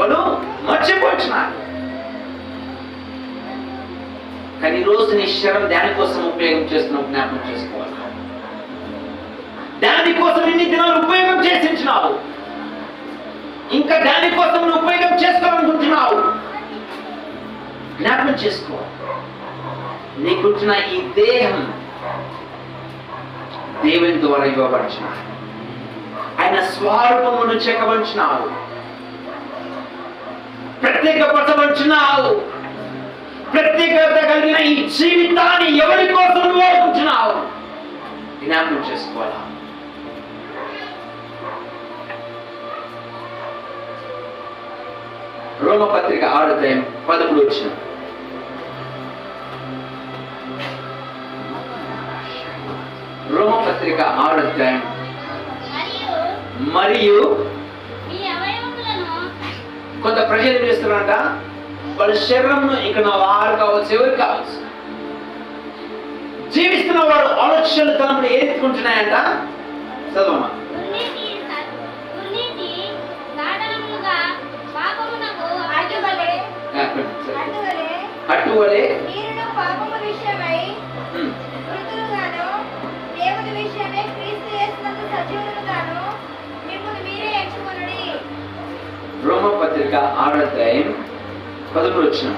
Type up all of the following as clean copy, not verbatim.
వాళ్ళు మర్చిపోతున్నారు. కానీ ఈరోజు నీ శరీరం దానికోసం ఉపయోగం చేస్తున్నావు, జ్ఞాపకం చేసుకోవాలి. దానికోసం ఇన్ని దినాలు ఉపయోగం చేసించినావు, ఇంకా దానికోసం నువ్వు ఉపయోగం చేసుకోవాలనుకుంటున్నావు. జ్ఞాపకం చేసుకో, నీకుంటున్న ఈ దేహం దేవుని ద్వారా ఇవ్వబడిన, ఆయన స్వరూపమును చెక్కబడినావు, ప్రత్యేకపరచబడినావు. ప్రత్యేకత కలిగిన ఈ జీవితాన్ని ఎవరి కోసం నువ్వు అనుకుంటున్నావు? జ్ఞాపకం చేసుకోవాలా. రోమపత్రిక 6:13 రోమపత్రిక 6 మరియు కొంత ప్రజలు ఏం చేస్తున్నారంట, వాళ్ళ శరీరంను ఇక్కడ వారు కావచ్చు, ఎవరు కావచ్చు, జీవిస్తున్న వాడు ఆలోచనలు తనప్పుడు ఏదెత్తుకుంటున్నాయంట. చదవమ్మా. అటువలే రోమపత్రిక 6:13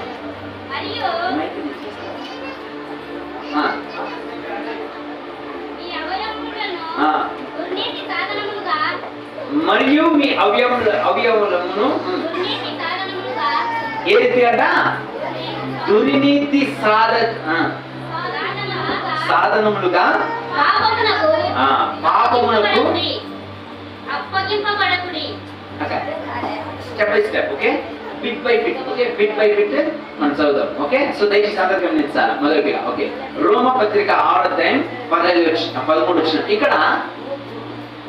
మరియు మీ అవయవములను ఏది అంట, దుర్నీతి సాధనములుగా పాపమునకు step by step, okay, bit by bit, okay, bit by bit మనం చదువుదాం. ఓకే, సో దయచేసి అందరూ గమనించాలి. మొదటిగా ఓకే, రోమపత్రిక 6:13 ఇక్కడ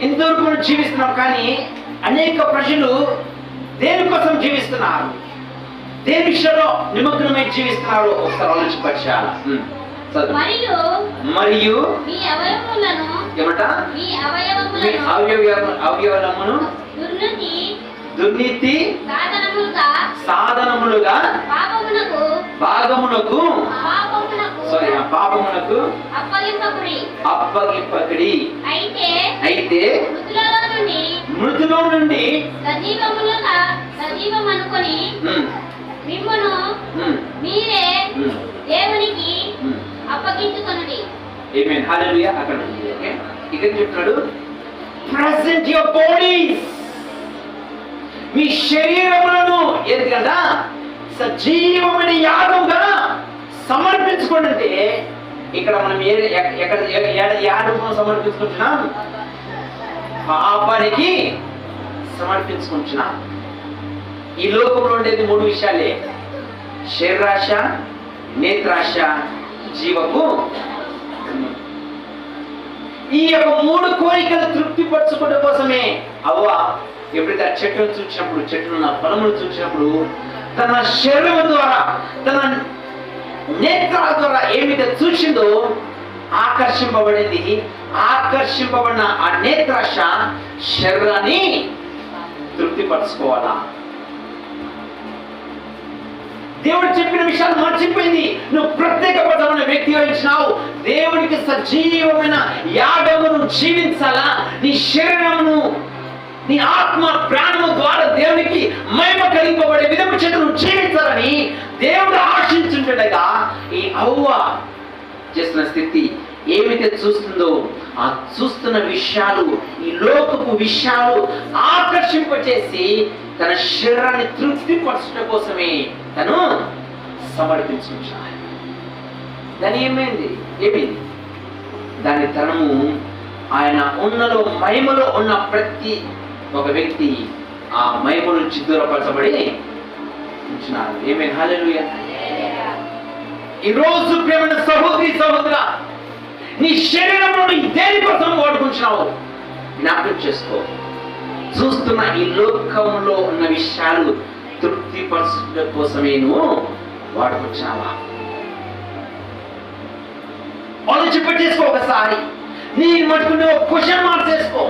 ఇంతవరకు మనం జీవిస్తున్నాం, కానీ అనేక ప్రజలు దేనికోసం జీవిస్తున్నారు, దేని విషయంలో నిమగ్నమై జీవిస్తున్నారు, ఒకసారి ఆలోచించాలి. మరియు ఏమంట, మీ అవయవమును దుర్నీతి సాధనములుగా భాగమునకు పాపమునకు అప్పగింపకుడి. అయితే మృతులో నుండి మీరే దేవునికి అప్పగించుకొనుడి. ఆమేన్, హల్లెలూయా. అక్కడ ఓకే, ఇక్కడ చెప్తున్నాడు, ప్రెజెంట్ యువర్ బాడీస్, మీ శరీరములను ఏది కదా సజీవమైన యాగంగా సమర్పించుకోండి. అంటే ఇక్కడ మనం యాగం సమర్పించుకుంటున్నాం, పాపానికి సమర్పించుకుంటున్నాం. ఈ లోకంలో ఉండేది 3 విషయాలే, శరీరాశ, నేత్రాశ, జీవపు. ఈ యొక్క 3 కోరికలు తృప్తిపరచుకోవడం కోసమే అవ్వ ఎప్పుడైతే ఆ చెట్టును చూసినప్పుడు, చెట్టును ఫలములు చూసినప్పుడు, తన శరీరం ద్వారా, తన నేత్రాల ద్వారా ఏమిటో చూసిందో ఆకర్షింపబడింది. ఆకర్షింపబడిన ఆ నేత్రాశ శరీరాన్ని తృప్తిపరచుకోవాలా. దేవుడు చెప్పిన విషయాలు మర్చిపోయింది. నువ్వు ప్రత్యేకపరచబడిన వ్యక్తి వహించినావు. దేవునికి సజీవమైన యాగమును జీవించాలా. నీ శరీరమును, నీ ఆత్మ ప్రాణము ద్వారా దేవునికి మహిమ కలిగింపబడే విధము చేత నువ్వు జీవించాలని దేవుడు ఆశించుండగా, ఈ అవ్వ చేస్తున్న స్థితి ఏమైతే చూస్తుందో, ఆ చూస్తున్న విషయాలు, ఈ లోకపు విషయాలు ఆకర్షింపచేసి తన శరీరాన్ని తృప్తిపరచడం కోసమే తను సమర్పించుకుంటున్నాడు. దాని ఏమైంది? దాని తనము ఆయన ఉన్నలో మహిమలో ఉన్న ప్రతి ఒక వ్యక్తి ఆ మహిమ నుంచి దూరపరచబడి ఉంటున్నాడు. ఏమైంది? హల్లెలూయా. ఈరోజు ప్రేమైన సహోదరి సహోదరా, నీ శరీరంలో దేనికోసం వాడుకుంటున్నావు జ్ఞాపకం చేసుకో. చూస్తున్న ఈ లోకంలో ఉన్న విషయాలు తృప్తిపరచడం కోసమే నువ్వు వాడుకుంటున్నావా? ఆలోచింపచేసుకో. ఒకసారి నీ మటుకు నువ్వు క్వశ్చన్ మార్క్ చేసుకో.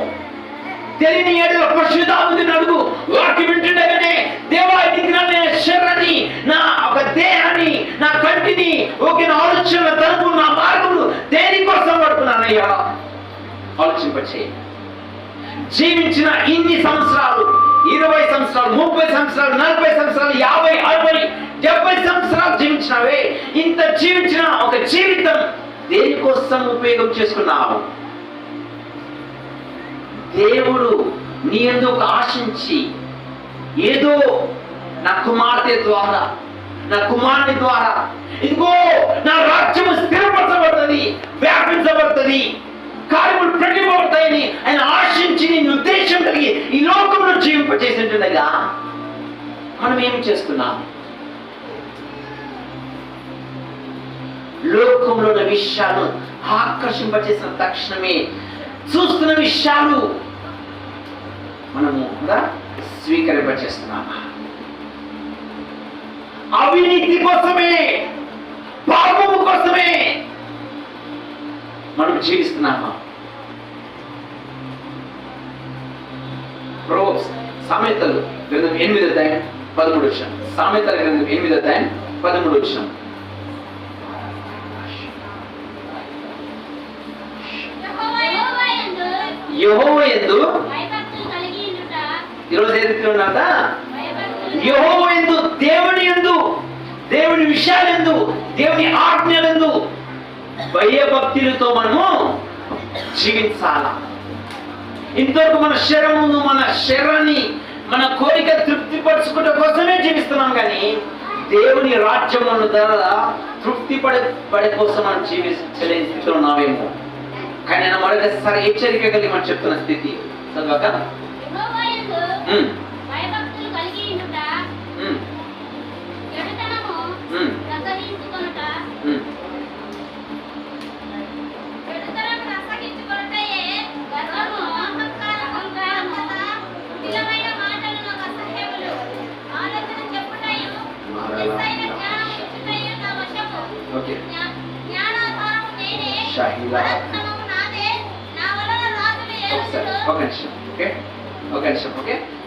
తెలియని ఏడల పరిశుద్ధాత్మని అడుగు. వాక్యం వింటుండగానే దేవా పోకిన ఆలోచనల తరపు నా మార్గములు దేనికోసం పడుతున్నానయ్యా ఆలోచింపచేయి. జీవించిన ఇన్ని సంవత్సరాలు, 20 సంవత్సరాలు, 30 సంవత్సరాలు, 40 సంవత్సరాలు, 50, 60, 70 సంవత్సరాలు జీవించినవే. ఇంత జీవించిన ఒక జీవితం దేనికోసం ఉపయోగం చేసుకున్నావు? దేవుడు నీ ఎందుకు ఆశించి ఏదో నా కుమార్తె ద్వారా, నా కుమారుని ద్వారా ఇదిగో నా రాజ్యము స్థిరపరచబడుతుంది, వ్యాపించబడుతుంది, కార్యములు ప్రతిబడతాయని ఆయన ఆశించి నేను ఉద్దేశం కలిగి ఈ లోకంలో జీవింపజేసింటుండగా మనం ఏమి చేస్తున్నాం? లోకంలో ఉన్న విషయాలు ఆకర్షింపచేసిన తక్షణమే చూస్తున్న విషయాలు మనము స్వీకరింపచేస్తున్నామా? అవినీతి కోసమే, పాపము కోసమే మనం జీవిస్తున్నామా? సామెతలు గ్రంథం 8:13. సామెతల గ్రంథం 8:13. యెహోవా యందు ఈరోజు ఎదుగుతున్నదా? యెహోవా యందు, దేవుని యందు, దేవుని విషయాలందు, దేవుని ఆజ్ఞలందు భయభక్తులతో మనము జీవించాల. ఇంతవరకు మన శరీరమును, మన శరీరాన్ని, మన కోరిక తృప్తిపరచుకోవడం కోసమే జీవిస్తున్నాం, కానీ దేవుని రాజ్యమును ద్వారా తృప్తి పడే కోసం మనం జీవించలేని స్థితిలో ఉన్నామేమో. కానీ నేను మరొకసారి హెచ్చరిక కలిగి మనం చెప్తున్న స్థితి చదవక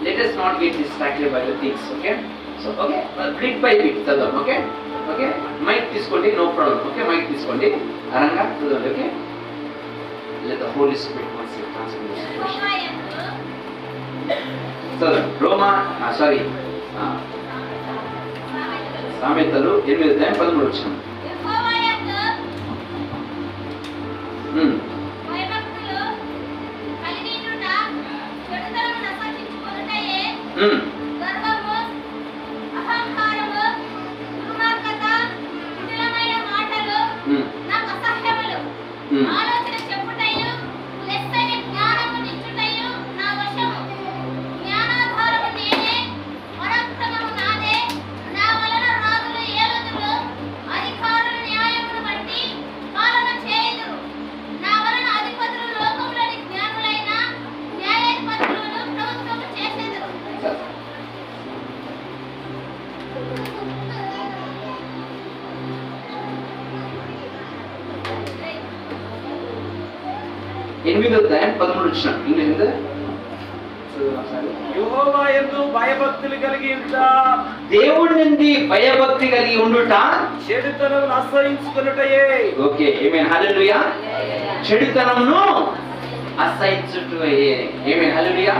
Let us not get distracted by the things. Okay, so okay, bit by bit చదవం. Okay, okay, మైక్ తీసుకోండి, no problem. Okay, మైక్ తీసుకోండి, అరంగా చదవండి. Okay, let the Holy Spirit transform the situation. చదవండి. సామెతలు 8:13. దేవుడి నుండి భయభక్తి కలిగి ఉండుట చెడుతనమును అసహించుకొనుటయే. Okay, amen, hallelujah. చెడుతనమును అసహించుటయే. Amen, hallelujah.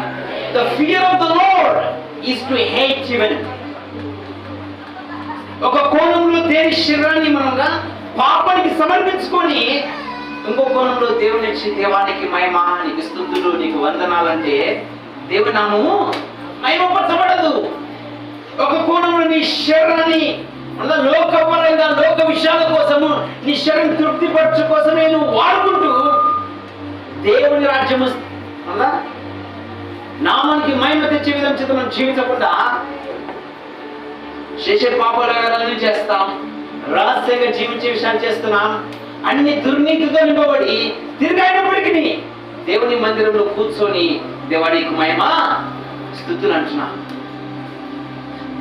The fear of the Lord is to hate evil. ఒక కోణంలో దేవుని శరీరాన్ని మనగా పాపానికి సమర్పించుకొని, ఇంకో కోణంలో దేవుని దేవానికి మహిమ, నీకు స్తుతులు, నీకు వందనాలంటే దేవుని నామము మహిమపరచబడదు. ఒక కోణంలో నీ శరీరాన్ని లోకపరంగా, లోక విషయాల కోసము, నీ శరీరం తృప్తిపరచు కోసమే నువ్వు వాడుకుంటూ దేవుని రాజ్యము నామానికి మహిమ తెచ్చే విధం చేత మనం జీవించకుండా చేసే పాపాలను చేస్తాం, రహస్యంగా జీవించే విషయాలు చేస్తున్నాం, అన్ని దుర్నీతితో నింపబడి తిరిగైనప్పటికీ దేవుని మందిరంలో కూర్చొని దేవానికి మహిమ స్తుతులు అంటున్నా.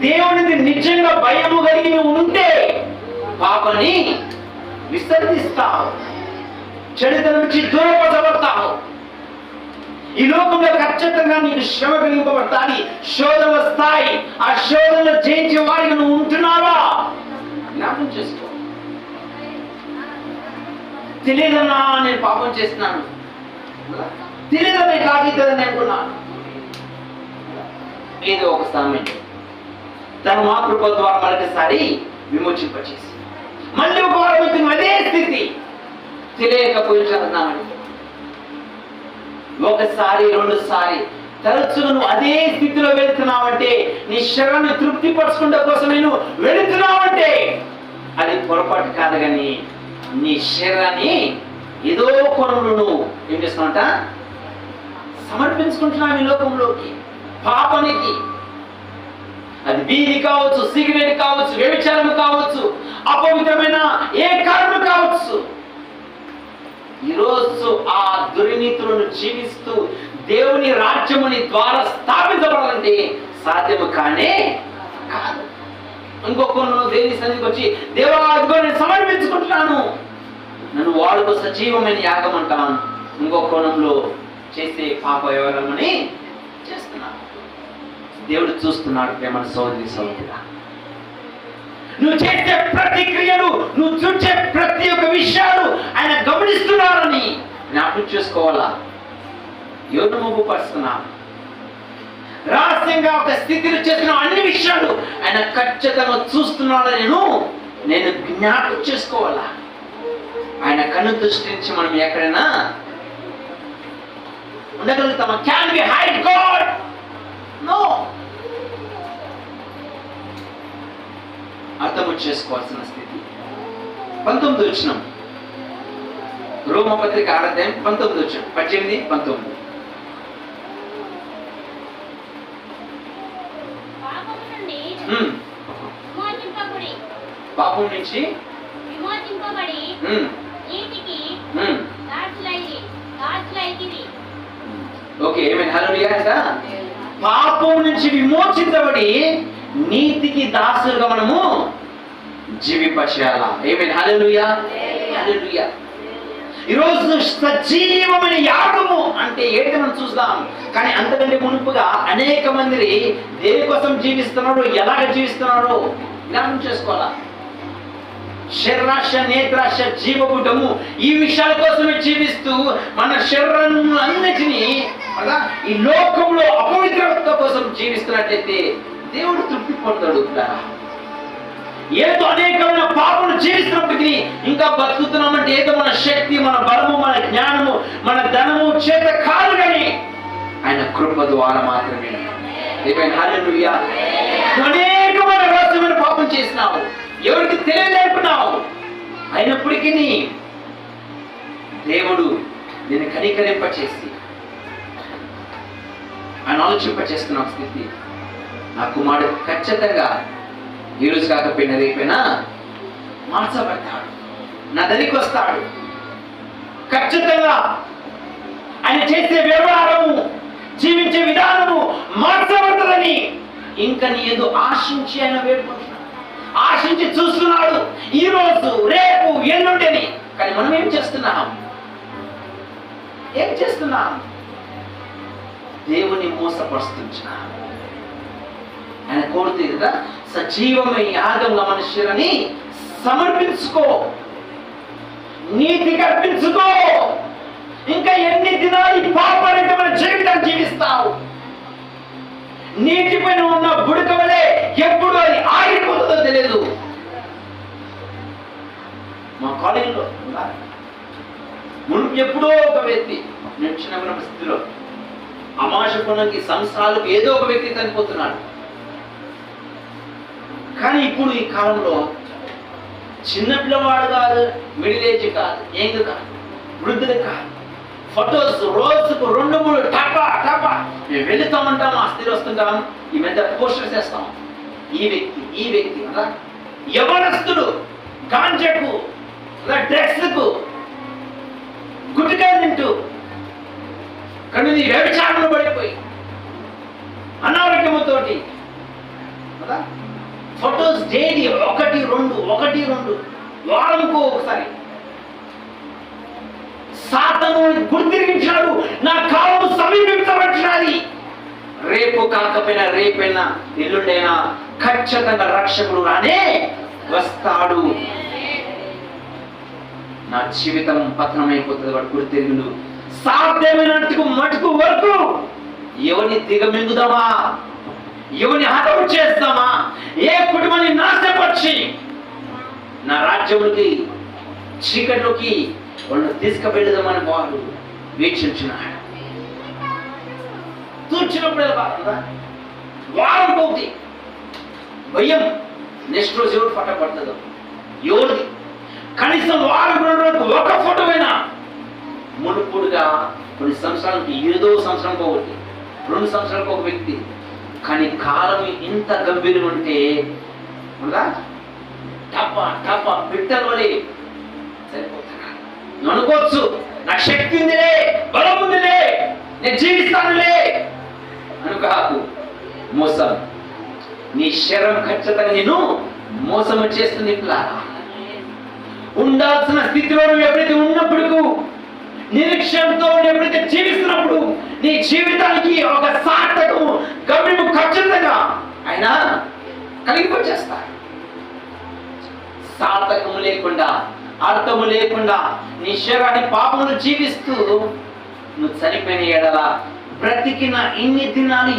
దేవునికి నిజంగా భయము కలిగి ఉంటే పాపని విసర్జిస్తావు, చెడుతనం నుంచి దూరపరచబడతావు. ఈ లోకంలో ఖచ్చితంగా నీకు శ్రమ కలిగింపబడతాది, శోధన వస్తాయి. ఆ శోధనలో జయించే వారికి నువ్వు ఉంటున్నావా? జ్ఞాపకం చేసుకో. తెలియదన్నా నేను పాపం చేస్తున్నాను, తెలియదన్నా కాగితదని అనుకున్నాను. ఏదో ఒక సమయం తను మా కృప ద్వారా మరొకసారి విమోచింపచేసి మళ్ళీ ఒక వారం అవుతుంది అదే స్థితి. తెలియకపోయినామని ఒకసారి రెండుసారి తరచుగా నువ్వు అదే స్థితిలో వెళుతున్నావంటే, నీ శరీరాన్ని తృప్తిపరచుకుంటే కోసమే నువ్వు వెళుతున్నావంటే అది పొరపాటు కాదు. కానీ నీ శరీరాన్ని ఏదో కోణంలో నువ్వు ఏం చేస్తున్నావంట, సమర్పించుకుంటున్నావు ఈ లోకంలోకి, పాపానికి. అది బీడి కావచ్చు, సిగరెట్ కావచ్చు, వ్యభిచారం కావచ్చు, అపవిత్రమైన ఏ కర్మ కావచ్చు. ఈరోజు ఆ దుర్నీతులను జీవిస్తూ దేవుని రాజ్యముని ద్వారా స్థాపించబడాలంటే సాధ్యము కానే కాదు. ఇంకొకరు దేవుని సన్నిధికి వచ్చి, దేవా అదిగో నేను సమర్పించుకుంటున్నాను, నన్ను వాడుకో సజీవమైన యాగం అంటాను. ఇంకో కోణంలో చేసే పాప వ్యవహారమని చేస్తున్నాను. దేవుడు చూస్తున్నాడు. ప్రేమ సోదరి సోదరుడా, నువ్వు చేసే ప్రతి క్రియలు, నువ్వు చూసే ప్రతి ఒక్క విషయాలు ఆయన గమనిస్తున్నారని జ్ఞాపకం చేసుకోవాలా. ఎవరు మోపరుస్తున్నా, రహస్యంగా ఒక స్థితిలో చేసిన అన్ని విషయాలు ఆయన ఖచ్చితంగా చూస్తున్నాడని నేను జ్ఞాపకం చేసుకోవాలా. ఆయన కన్ను దృష్టి నుంచి మనం ఎక్కడైనా ఉండగలుగుతామా? Can we hide God? No. అర్థం చేసుకోవాల్సిన స్థితి. 19 వచనం, రోమపత్రిక 6 అధ్యాయం 19 వచనం, 18, 19. పాపం నుంచి విమోచింపబడి నీతికి దాసులైతిరి. ఓకే, ఏమైనా హల్లెలూయా. పాపం నుంచి విమోచించబడి నీతికి దాసులుగా మనము జీవింపచేయాలా. ఏమైనా హల్లెలూయా, హల్లెలూయా. ఈరోజు సజీవమైన యాగము అంటే ఏంటి మనం చూద్దాం. కానీ అంతకంటే మునుపుగా అనేక మంది దేనికోసం జీవిస్తున్నారో, ఎలాగ జీవిస్తున్నారో జ్ఞాపకం చేసుకోవాలా. శరీరాశ, నేత్రాశ, జీవపుటము ఈ విషయాల కోసమే జీవిస్తూ మన శరీరాన్ని అన్నిటినీ ఈ లోకంలో అపవిత్రత కోసం జీవిస్తున్నట్లయితే దేవుడు తృప్తి పొందాడు. ఏదో అనేకమైన పాపలు జీవిస్తున్నప్పటికీ ఇంకా బతుకుతున్నామంటే ఏదో మన శక్తి, మన బలము, మన జ్ఞానము, మన ధనము చేత కాదు, కానీ ఆయన కృప ద్వారా మాత్రమే. హల్లెలూయా. అనేకమైన రహస్యమైన పాపం చేసినావు, ఎవరికి తెలియలేకున్నావు. అయినప్పటికీ దేవుడు నేను కనికరింపచేసి ఆయన ఆలోచింపచేస్తున్న స్థితి. నా కుమారుడు ఖచ్చితంగా ఈరోజు కాకపోయినా రేపైనా మార్చబడతాడు, నా దగ్గరికి వస్తాడు. ఖచ్చితంగా ఆయన చేసే వ్యవహారము, జీవించే విధానము మార్చబడుతుందని ఇంకా నీ ఏదో ఆశించి ఆయన వేడుకుంటున్నాడు, ఆశించి చూస్తున్నాడు ఈ రోజు, రేపు, ఎల్లుండని. కానీ మనం ఏం చేస్తున్నాం? దేవుని మోసపరుస్తున్నాం. ఆయన కోరుతుంది కదా, సజీవమైన యాగంగా మనుష్యులని సమర్పించుకో, నీతి కల్పించుకో. ఇంకా ఎన్ని దినాలు ఈ పాపరహితమైన జీవితాన్ని జీవిస్తావు? నీటి పైన ఉన్న బుడక వలె ఎప్పుడు అది ఆగిపోతుందో తెలియదు. మా కాలేజీలో మునుపు ఎప్పుడో ఒక వ్యక్తి, నేను చిన్న స్థితిలో అమాశకునికి సంవత్సరాలకు ఏదో ఒక వ్యక్తి చనిపోతున్నాడు. కానీ ఇప్పుడు ఈ కాలంలో చిన్న పిల్లవాడు కాదు, మిడిల్ ఏజ్ కాదు, యంగ్ కాదు, వృద్ధులు కాదు, ఫొటోస్ రోజుకు 2-3 టపా టపా మేము వెళుతామంటాం, ఆస్తిలో వస్తుంటాం, ఈ మధ్య పోస్టర్స్ వేస్తాం. ఈ వ్యక్తి అలా యవనస్తుడు గాంజకు, డ్రగ్స్కు, గుట్కా తింటూ కానీ వ్యభిచారంలో పడిపోయి అనారోగ్యముతో ఫొటోస్ డైలీ 1-2 వారంకు ఒకసారి. సాతాను గుర్తించాడు, నా కాలము సమీపించబడినది. రేపు కాకపోయినా రేపైనా ఎల్లుండైనా ఖచ్చితంగా రక్షకుడు రానే వస్తాడు. నా జీవితం పతనమైపోతుంది. వాడు గుర్తెరుగులు సాధ్యమైనట్టుకు మటుకు వరకు ఎవరిని దిగమింగుదామా, ఎవరిని హతము చేస్తామా, ఏ కుటుంబాన్ని నాశనపరిచి నా రాజ్యంలోకి చీకట్లోకి వాళ్ళని తీసుకువెళ్ళదామని వాడు వీక్షించినాడు. తూర్చినప్పుడు వారం పోతుంది భయం. నెక్స్ట్ రోజు ఎవరు ఫోటో పడుతుందో ఎవరిది, కనీసం వారం 2 రోజులకు ఒక ఫోటో అయినా మునుపుడుగా కొన్ని సంవత్సరాలకి 7వ సంవత్సరానికి ఒకటి, 2 సంవత్సరాలకు ఒక వ్యక్తి. కానీ కాలం ఇంత గంభీరం ఉంటే టప టప పిట్టల వలె సరిపోతున్నారు. నువ్వు అనుకోవచ్చు నాకు శక్తి ఉందిలే, బలం ఉందిలే, నేను జీవిస్తానులే అనుకాకు. మోసం. నీ శరీరం ఖచ్చితంగా నేను మోసం చేస్తుంది. ఇట్లా ఉండాల్సిన స్థితిలో నువ్వు ఎప్పుడైతే ఉన్నప్పుడు, నిరీక్షణతో ఎప్పుడైతే జీవిస్తున్నప్పుడు నీ జీవితానికి ఒక సార్థకము గమ్యము ఖచ్చితంగా ఆయన కలిగిపోచేస్తాడు. సార్థకము లేకుండా, అర్థము లేకుండా నీ శరీరాన్ని పాపమును జీవిస్తూ నువ్వు చనిపోయిన ఎడల బ్రతికిన ఇన్ని దినాలు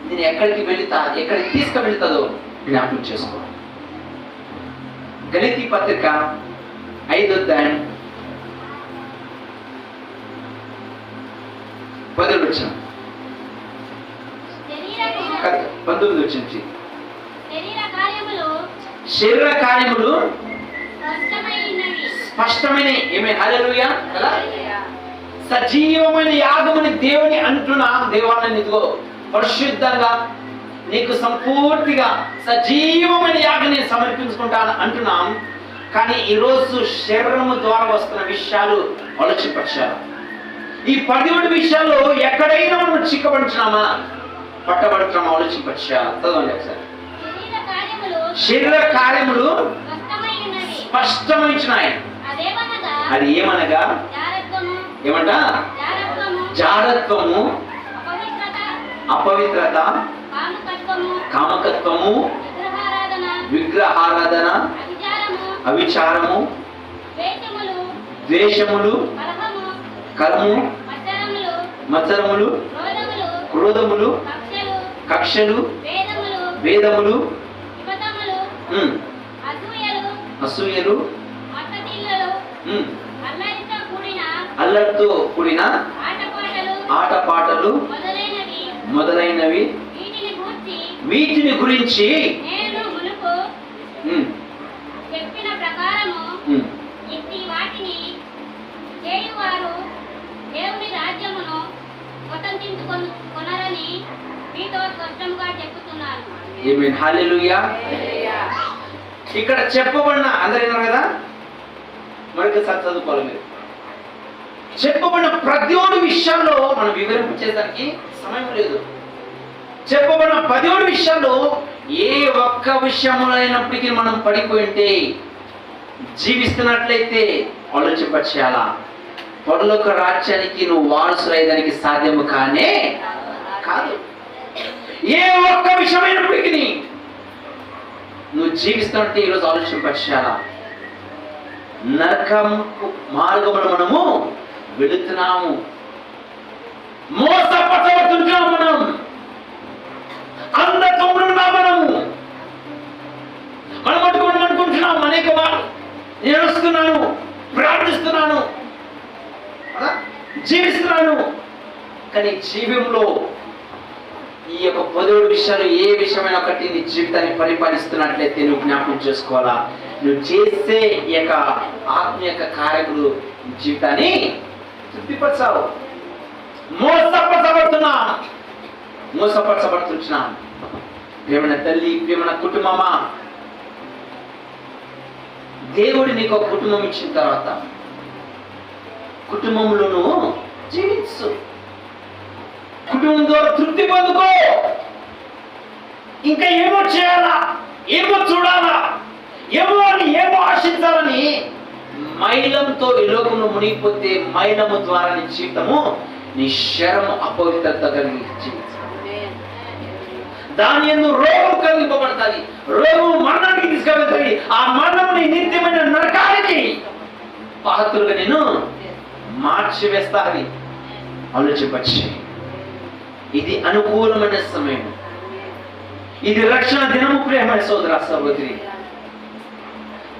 నేను ఎక్కడికి తీసుకువెళ్తాదో జ్ఞాపకం చేసుకో. గలతీ పత్రిక 5వ అధ్యాయం 10వ వచనం, 19వ వచనం నుంచి శరీర కార్యములు స్పష్టమైన ఏమే హల్లెలూయా కదా, సజీవమైన యాగముని దేవుని అంటున్నాం. దేవాలయాన్ని ఇదిగో పరిశుద్ధంగా నీకు సంపూర్తిగా సజీవమైన యాగాన్ని సమర్పించుకుంటాను అంటున్నాం. కానీ ఈరోజు శరీరము ద్వారా వస్తున్న విషయాలు ఆలోచించాలి. ఈ 17 విషయాల్లో ఎక్కడైనా మనం చిక్కబడుతున్నామా, పట్టబడుతున్నామా ఆలోచించాలి. చదవండి ఒకసారి. శరీర కార్యములు స్పష్టమైనాయి. అది ఏమనగా ఏమంట? జారత్వము, అపవిత్రత, కామకత్వము, విగ్రహారాధన, అవిచారము, ద్వేషములు, కలము, మత్సరములు, క్రోధములు, కక్షలు, భేదములు, అసూయలు, అల్లరితో కూడిన ఆటపాటలు మొదలైనవి వీటిని గురించి చెప్పిన ప్రకారము ఇట్టి వాటిని చేయువారు దేవుని రాజ్యమును కొనరని మీతో స్పష్టంగా చెప్పుతున్నాను. ఆమేన్. హల్లెలూయా. ఇక్కడ చెప్పబడిన అందరూ కదా, మనకి చదువుకోవాలి. మీరు చెప్పబడిన ప్రతి విషయాల్లో మనం వివరించేదానికి సమయం లేదు. చెప్పబడిన 17 విషయాల్లో ఏ ఒక్క విషయంలో అయినప్పటికీ మనం పడిపోయింటే, జీవిస్తున్నట్లయితే ఆలోచింపచేయాలా, పరలోక రాజ్యానికి నువ్వు వారసులయ్యేదానికి సాధ్యము కానే కాదు. ఏ ఒక్క విషయమైనప్పటికీ నువ్వు జీవిస్తున్నట్టే ఈరోజు ఆలోచింపచేయాలా. నరకం మార్గమును మనము వెళుతున్నాము, మోసపరచబడుతున్నాము, మనం అంధత్వంలో మనం అనుకుంటున్నాం. అనేక వారు నేను వస్తున్నాను, ప్రార్థిస్తున్నాను, జీవిస్తున్నాను, కానీ జీవంలో ఈ యొక్క 17 విషయాలు ఏ విషయమైన ఒకటి నీ జీవితాన్ని పరిపాలిస్తున్నట్లయితే నువ్వు జ్ఞాపకం చేసుకోవాలా. నువ్వు చేసే ఈ యొక్క ఆత్మ యొక్క కార్యములు జీవితాన్ని తృప్తిపరచావు. మోసపరచబడుతున్నాం. ప్రేమన తల్లి, ప్రేమన కుటుంబమా, దేవుడు నీకు ఒక కుటుంబం ఇచ్చిన తర్వాత కుటుంబంలోనూ జీవించు. కుటుంబం ద్వారా తృప్తి పొందుకో. ఇంకా ఏమో చేయాలా, ఏమో చూడాలా, ఏమో ఆశించాలని మైలంతో ఈ లోకంలో మునిగిపోతే మైలము ద్వారా నీ జీవితము, నీ శరము అపవిత్రత కలిగి జీవించాలి. దాని యందు రోగం కలిగింపబడుతుంది. రోగం మరణానికి తీసుకెళ్తుంది. ఆ మరణముని నిత్యమైన నరకానికి పాత్రలుగా నేను మార్చివేస్తాది. ఆలోచించవచ్చు. ఇది అనుకూలమైన సమయం. ఇది రక్షణ దినము. ప్రియమైన సోదర సహోదరి,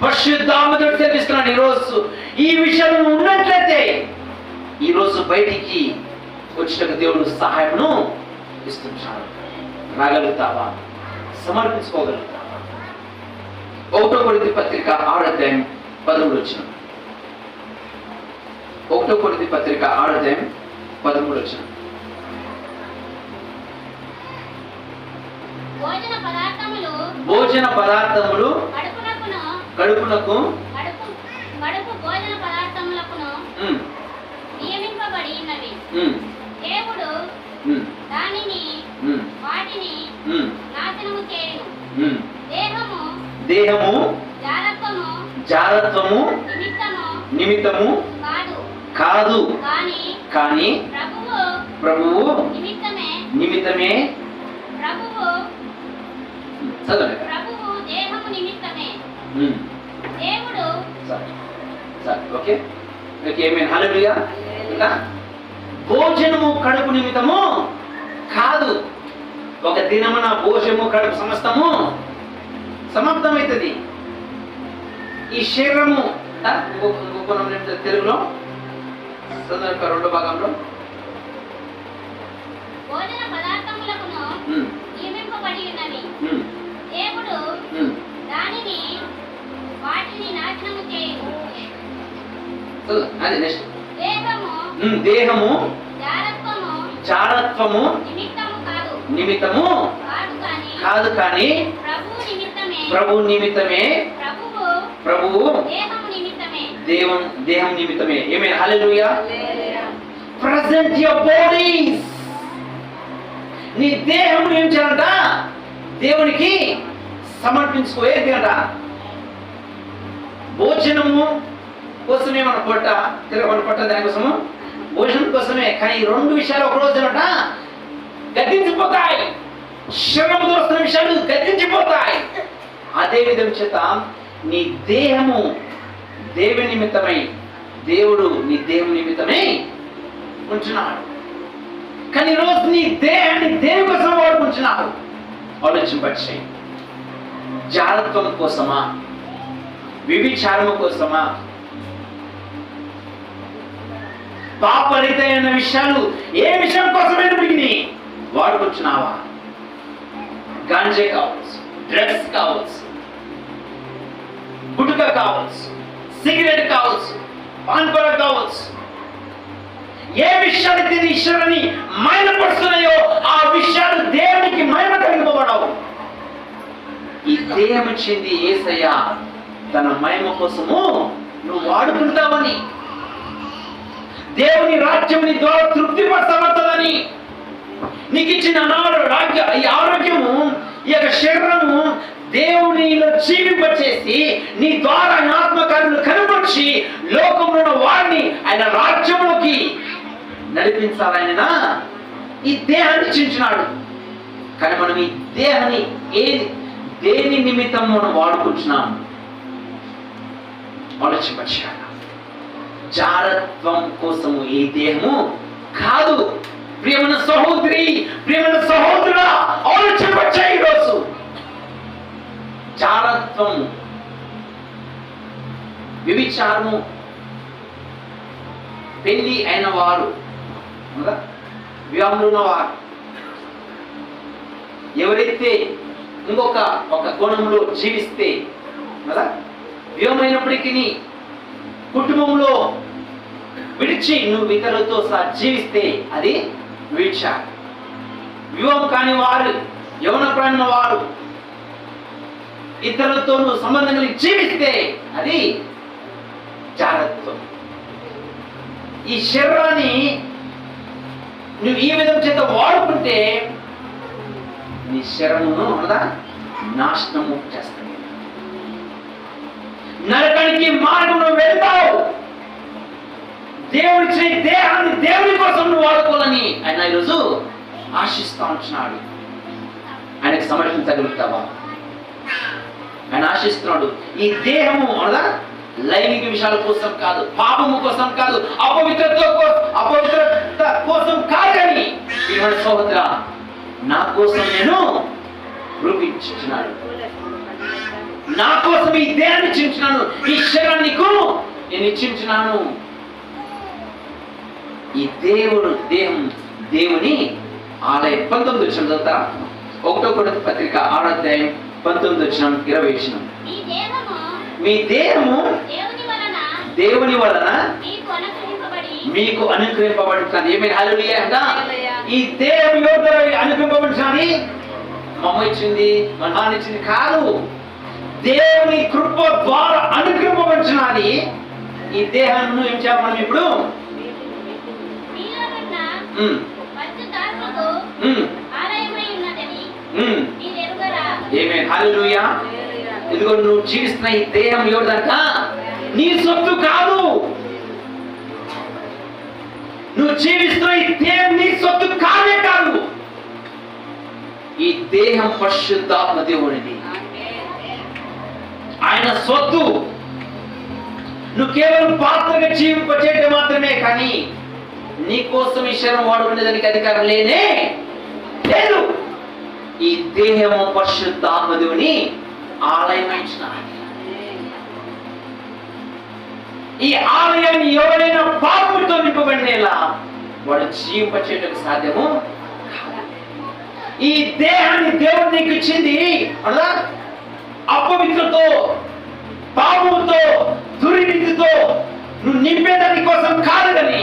పరిశుద్ధాత్మతో తెలిపిస్తున్నాను ఈరోజు ఈ విషయం ఉన్నట్లయితే ఈరోజు బయటికి వచ్చిన దేవుడు సహాయమును ఇస్తున్నాడు. రాగలుగుతావా? సమర్పించుకోగలుగుతావా? 1 కొరింథీ పత్రిక 6వ అధ్యాయం 13వ వచనం. 1 కొరింథీ పత్రిక 6వ అధ్యాయం 13వ వచనం. భోజన పదార్థములు కడుపునకు భోజన పదార్థములకును నియమింపబడి ఉన్నవి. దేవుడు దానిని వాటిని నాశనము చేయును. దేహము జారత్వము నిమిత్తము కాదు, కానీ ప్రభువు నిమిత్తమే. ప్రభువు దేహము నిమిత్తమే. దేవుడు ఓకే ఓకే ఆమేన్. హల్లెలూయా. భోజనము కడుపు నిమిత్తము కాదు. ఒక దినమున భోజనము కడుపు సమస్తము సమాప్తమవుతుంది. ఈ శరీరము తెలుగులో 2వ భాగంలో భోజన పదార్థములకును నియమింపబడి ఉన్నవి. దేవుడు దానిని వాటిని నాశనము చేయును. అది నెక్స్ట్. దేహము జారత్వము నిమిత్తము కాదు, కానీ ప్రభు నిమిత్తమే. ప్రభువు దేహం నిమిత్తమే. Amen. Hallelujah. Present your bodies. నీ దేహం ఏం చేయాలంట? దేవునికి సమర్పించుకో. ఏంటి అంట? భోజనము కోసమే మన పొట్ట తిరగబడి పొట్ట దానికోసము భోజనం కోసమే. కానీ ఈ 2 విషయాలు ఒక రోజునట గద్దించిపోతాయి. శరీరంలో వస్తున్న విషయాలు గద్దించిపోతాయి. అదే విధం చేత నీ దేహము దేవుని నిమిత్తమై, దేవుడు నీ దేహం నిమిత్తమై ఉంటున్నాడు. కానీ రోజు నీ దేహాన్ని దేని కోసం వాడుకుంటున్నావు? ఆలోచింపచ్చే. జాగ్రత్తం కోసమా? వ్యభిచారము కోసమా? పాపరితమైన విషయాలు ఏ విషయం కోసమైనప్పటికీ వాడుకుంటున్నావా? గాంజే కావచ్చు, డ్రగ్స్ కావచ్చు, గుట్కా కావచ్చు, సిగరెట్ కావచ్చు, పాన్పర కావచ్చు. ఏ విషయాలైతే ఈశ్వరుని మహిమపరుస్తున్నాయో ఆ విషయాలు దేవునికి మహిమ కలిగింపబడవు. ఈ దేహం ఇచ్చింది యేసయ్య తన మహిమ కోసము నువ్వు వాడుకుంటావని, దేవుని రాజ్యం నీ ద్వారా తృప్తిపరచబడుతుందని, నీకు ఇచ్చిన ఈ ఆరోగ్యము, ఈ యొక్క శరీరము దేవునిలో జీవింపచేసి నీ ద్వారా ఆత్మకార్యములు కనపరిచి లోకంలో వారిని ఆయన రాజ్యంలోకి నడిపించాలైనా ఈ దేహాన్ని చించినాడు. కానీ మనం ఈ దేహాన్ని దేని నిమిత్తం మనం వాడుకుంటున్నాము? ఆలోచించాలి. జారత్వం కోసము ఈ దేహము కాదు. ప్రియమైన సహోదరి, ప్రియమైన సహోదరుడా, ఆలోచించే ఈరోజు జారత్వం, వ్యభిచారము, పెళ్లి అయిన వారు, వివాహంలో ఉన్నవారు ఎవరైతే ఒక కోణంలో జీవిస్తే కదా, వివాహమైనప్పటికీ కుటుంబంలో విడిచి నువ్వు ఇతరులతో సహా జీవిస్తే అది వ్యభిచారం. వివాహం కాని వారు, యవన ప్రాణ వారు ఇతరులతో నువ్వు సంబంధం కలిగి జీవిస్తే అది జాగ్రత్తం. ఈ శరీరాన్ని నువ్వు ఈ విధం చేత వాడుకుంటే నీ శరీరమును నాశనము చేస్తావు, నరకానికి మార్గంలో వెళ్తావు. దేవుడి దేహాన్ని దేవుని కోసం నువ్వు వాడుకోవాలని ఆయన ఈరోజు ఆశిస్తా ఉంటున్నాడు. ఆయన ఆయనకు సమర్పించగలుగుతావా? ఆయన ఆశిస్తున్నాడు. ఈ దేహము అనగా లైంగిక విషయాల కోసం కాదు, పాపము కోసం కాదు, అపవిత్రత కోసం కాదు. కానీ ప్రియమైన సహోదరా, నా కోసం నేను రూపించున్నాడు, నా కోసం ఈ దేహాన్ని ఇచ్చించున్నాను, ఈ శరీరాన్ని నీకు నేను ఇచ్చించున్నాను. ఈ దేవుని ఆలయం. 19 వచ్చిన చదువుతా. 1 కొరింథీ పత్రిక 6వ అధ్యాయం 19 వచ్చిన 20 వచ్చిన. మీ దేహము దేవుని వలన మీకు అనుగ్రహింపబడుతుంది. ఏమైనా హల్లెలూయా అంట. ఈ దేహం ఎవరి ద్వారా అనుగ్రహింపబడుతుంది? మమ్మ ఇచ్చింది, మన నాన్న ఇచ్చింది కాదు. దేవుని కృప ద్వారా అనుగ్రహింపబడుతున్నది. ఈ దేహాన్ని ఏం చేయాలి ఇప్పుడు? ఏమైనా హల్లెలూయా. ఇదిగో నువ్వు జీవిస్తున్న ఈ దేహం ఎవరిదంట? నీ సొత్తు కాదు. నువ్వు జీవిస్తున్న ఈ దేహం నీ సొత్తు కానే కాదు. ఈ దేహం పరిశుద్ధాత్మ దేవునిది, ఆయన సొత్తు. నువ్వు కేవలం పాత్రగా జీవింపచేయటం మాత్రమే, కానీ నీ కోసం ఈ శరీరం వాడుకునేదానికి అధికారం లేనే లేదు. ఈ దేహము పరిశుద్ధాత్మ దేవుని ఆలయమైన ఈ ఆలయాన్ని ఎవరైనా పాపంతో నింపబడినేలా వాడు జీవింపచేయటం సాధ్యము. ఈ దేహాన్ని దేవుడు నీకు ఇచ్చింది అలా అపవిత్రతో, పాపంతో, దుర్నీతితో నువ్వు నింపేదాని కోసం కాదు. కానీ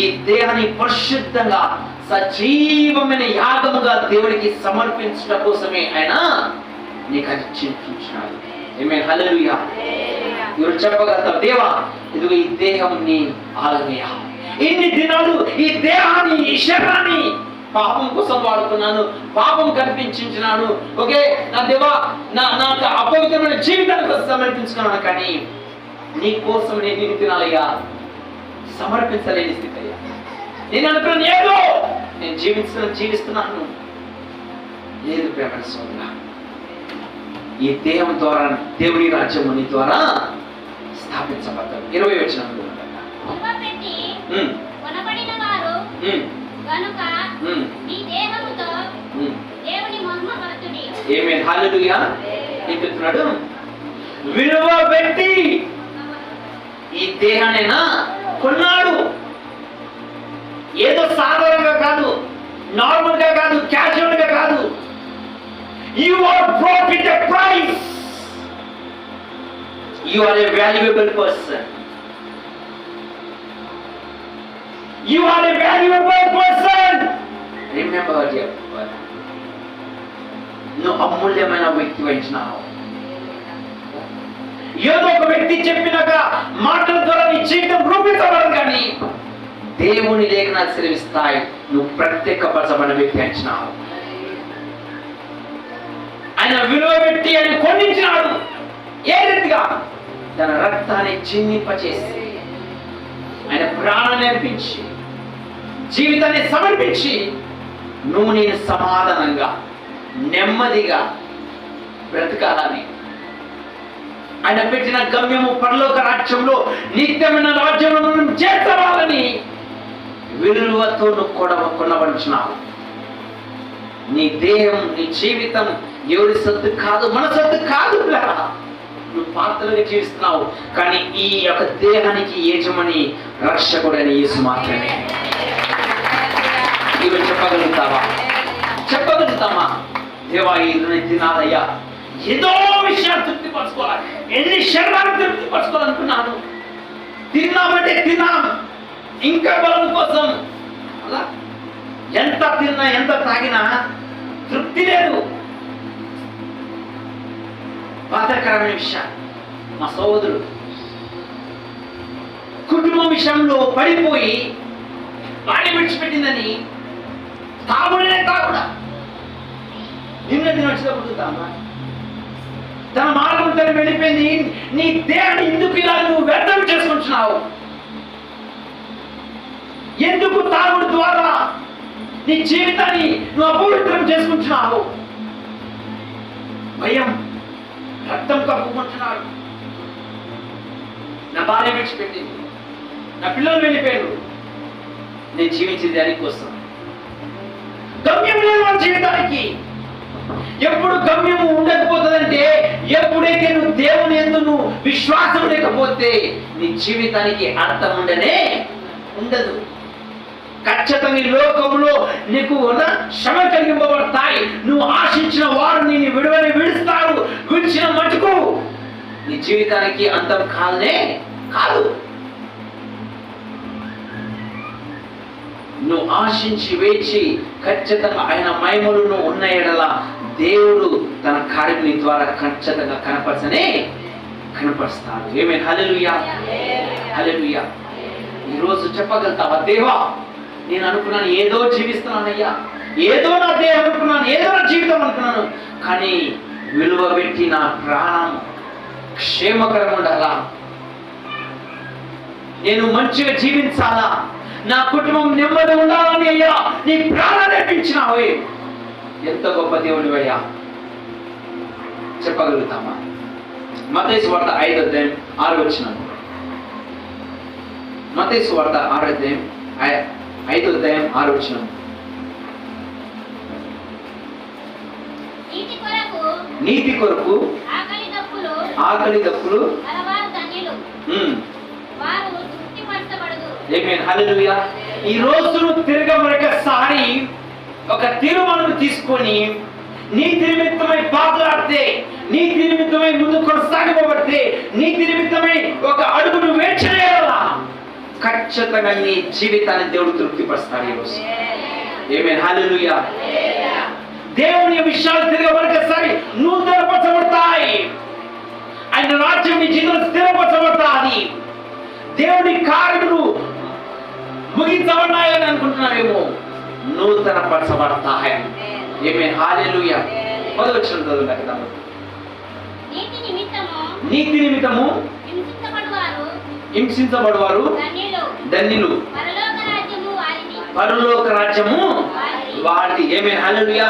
ఈ దేహాన్ని పరిశుద్ధంగా సజీవమైన యాగముగా దేవుడికి సమర్పించడం కోసమే ఆయన నీకు అది చింతించినాడు. ఆమేన్ హల్లెలూయా. ఎవరు చెప్పగలుగుతారు? దేవా, ఇదిగో ఈ దేహం నీ ఆలయమయ్యా. ఇన్ని దినాలు ఈ దేహాన్ని, ఈ శరీరాన్ని పాపం కోసం వాడుకున్నాను, పాపం కనిపించినాను. ఓకే, నా దేవా, నాకు అపవిత్రమైన జీవితాన్ని కోసం సమర్పించుకున్నాను. కానీ నీ కోసం నేను ఇన్ని దినాలయ్యా సమర్పించలేని స్థితి అయ్యా. నేను అనుకున్నాను ఏదో నేను జీవిస్తున్నాను. లేదు ప్రేమ సోదరా, ఈ దేహం ద్వారా దేవుని రాజ్యం నీ ద్వారా స్థాపించబడ్డారు. 20 వచనం ఏమేం హల్లెలూయా. ఏం చెప్తున్నాడు? విలువ పెట్టి ఈ దేహాన్నైనా కొన్నాడు. ఏదో సాధారణంగా కాదు, నార్మల్ గా కాదు, క్యాజువల్ గా కాదు. You are bought with a price. You are a valuable person. You are a valuable person. Remember dear brother. నువ్వు అమూల్యమైన వ్యక్తి వహించినావు. ఏదో ఒక వ్యక్తి చెప్పినాక మాటల ద్వారా నీ జీవితం రూపించబడదు. కానీ దేవుని లేఖనాలు సెలవిస్తాయి, నువ్వు ప్రత్యేకపరచబడిన వ్యక్తి అంటున్నావు. ఆయన విలువ పెట్టి ఆయన కొన్నించినాడు. ఏ రీతిగా? తన రక్తాన్ని చిందింపచేసి, ఆయన ప్రాణాన్ని అర్పించి, జీవితాన్ని సమర్పించి, నువ్వు నేను సమాధానంగా నెమ్మదిగా బ్రతకాలని, ఆయన పెట్టిన గమ్యము పరలోక రాజ్యంలో నిత్యమైన రాజ్యంలో మనం చేర్చవాలని విలువతో నువ్వు కొనబడుచున్నావు. నీ దేహం, నీ జీవితం ఎవరి సొత్తు కాదు, మన సొత్తు కాదు. నువ్వు పాత్రలుగా జీవిస్తున్నావు. కానీ ఈ యొక్క దేహానికి యజమాని రక్షకుడైన యేసు మాత్రమే. ఇవి చెప్పగలుగుతామా? దేవా, ఈ దినాలయ్యా ఏదో విషయాలు తృప్తిపరచుకోవాలి, ఎన్ని శరీరాలు తృప్తిపరచుకోవాలనుకున్నాను. తిన్నామంటే తిన్నాం, ఇంకా బలం కోసం. అలా ఎంత తిన్నా, ఎంత తాగినా తృప్తి లేదు. బాధాకరమైన విషయం, మా సోదరుడు కుటుంబం విషయంలో పడిపోయి వాడి విడిచిపెట్టిందని తాగుడా నిన్న వచ్చినప్పుడు తన మార్గం తను వెళ్ళిపోయింది. నీ దేహాన్ని ఎందుకు ఇలా నువ్వు వ్యర్థం చేసుకుంటున్నావు? ఎందుకు తాగుడు ద్వారా నీ జీవితాన్ని నువ్వు అపవిత్రం చేసుకుంటున్నావు? తప్పుకుంటున్నాడు. నా భార్య విడిచిపెట్టింది, నా పిల్లలు వెళ్ళిపోయారు, నేను జీవించింది దానికోసం. గమ్యం లేదు మన జీవితానికి. ఎప్పుడు గమ్యము ఉండకపోతుందంటే ఎప్పుడైతే నువ్వు దేవుని యందు నువ్వు విశ్వాసం లేకపోతే నీ జీవితానికి అర్థం ఉండదు. ఖచ్చితంగా ఈ లోకంలో నీకు శ్రమ కలిగింపబడతాయి. నువ్వు ఆశించిన వారు నిన్ను విడుస్తారు. విడిచిన మటుకు నీ జీవితానికి అంతం కాదు. నువ్వు ఆశించి వేచి ఖచ్చితంగా ఆయన మహిమలు నువ్వు ఉన్న ఎడల దేవుడు తన కార్యం నీ ద్వారా ఖచ్చితంగా కనపరుస్తాడు. ఏమైనా హల్లెలూయా, హల్లెలూయా. ఈరోజు చెప్పగలుగుతావా, దేవా నేను అనుకున్నాను ఏదో జీవిస్తున్నానయ్యా, ఏదో నా దేహం అనుకున్నాను, ఏదో నా జీవితం అనుకున్నాను, కానీ విలువ పెట్టి నా ప్రాణం క్షేమకరంగా ఉండాలా, నేను మంచిగా జీవించాలా, నా కుటుంబం నెమ్మది ఉండాలని అయ్యా నీ ప్రాణాన్ని అర్పించినావే. ఎంత గొప్ప దేవుడు అయ్యా, చెప్పగలుగుతామా? మత్తయి సువార్త 5:6. మత్తయి సువార్త 5:6. నీతి కొరకు ఆకలి దప్పులు హల్లెలూయా. ఈ రోజు తిరగమరొకసారి ఒక తీర్మానం తీసుకొని నీతి నిమిత్తమై బాధలాడితే, నీతి నిమిత్తమై ముందు కొనసాగబడితే, నీతి నిమిత్తమై ఒక అడుగును వేర్చేయాలా, ఖచ్చితంగా నీ జీవితాన్ని దేవుడు తృప్తిపరుస్తాడు. ఈరోజు ఆమేన్, హల్లెలూయా. దేవుని విషయాలు తిరగమరొకసారి నూతనపరచబడతాయి. ఆయన రాజ్యం నీ జీవితంలో స్థిరపరచబడతాది. దేవుని కార్యములు ముగించబడ్డాయని అనుకుంటున్నావేమో, నూతన పరచబడతాయి. ఆమేన్, హల్లెలూయా. 10వ వచనం చదవండి కదా. నీతి నిమిత్తము హింసించబడువారు ధన్యులు, పరలోక రాజ్యము వారిది. ఆమేన్, హల్లెలూయా.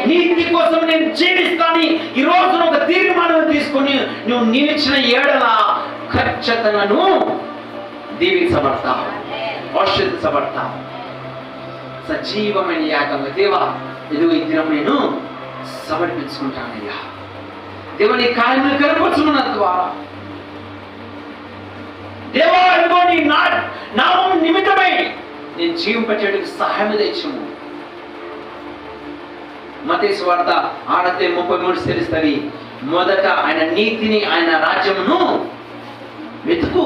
నీతి కోసం నేను జీవిస్తాను ఈ రోజు ఒక తీర్మానం తీసుకొని నువ్వు నిలిచిన ఏడల ఖచ్చితంగా దీవించబడతావు, ఆశీర్వదించబడతావు. సజీవమైన యాగంగా దేవా ఇదిగో ఈ దినం నేను సమర్పించుకుంటానయ్యా. దేవుని కార్యములు కనపరుచుకున్న ద్వారా దేవా ఇదిగో నీ నామం నిమిత్తమై నేను జీవింపచేయడానికి సహాయం తెచ్చము. మత్తయి సువార్త 6:33 తెలుస్తుంది. మొదట ఆయన నీతిని ఆయన రాజ్యమును వెతుకు,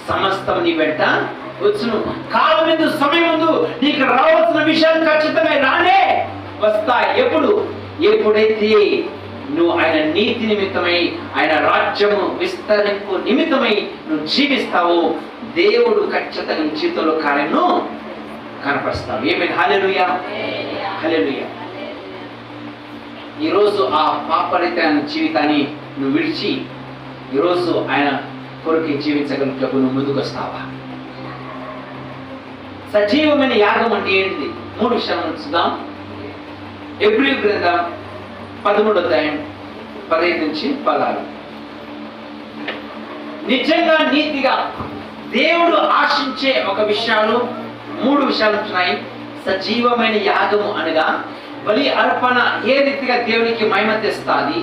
సమస్తం నీ వెంట వచ్చును. కాలం ముందు సమయం ముందు నీకు రావాల్సిన విషయాలు ఖచ్చితంగా రానే వస్తాయి. ఎప్పుడైతే నువ్వు ఆయన నీతి నిమిత్తమై ఆయన రాజ్యము విస్తరింపు నిమిత్తమై నువ్వు జీవిస్తావో దేవుడు ఖచ్చితంగా నీ జీవితంలో కార్యము కనపరుస్తావు. ఆమేన్, హల్లెలూయా, హల్లెలూయా. ఈరోజు ఆ పాపరితైన జీవితాన్ని నువ్వు విడిచి ఈరోజు ఆయన కొరకు జీవించగలుగుటకు నువ్వు ముందుకు వస్తావా? సజీవమైన యాగం అంటే ఏంటిది? 3 విషయాలను చూద్దాం. హెబ్రీ గ్రంథం 13:15-16. నిజంగా నీతిగా దేవుడు ఆశించే ఒక విషయాలు 3 విషయాలు ఉంటున్నాయి. సజీవమైన యాగము అనగా బలి అర్పణ ఏ రీతిగా దేవునికి మహిమ తెస్తాది,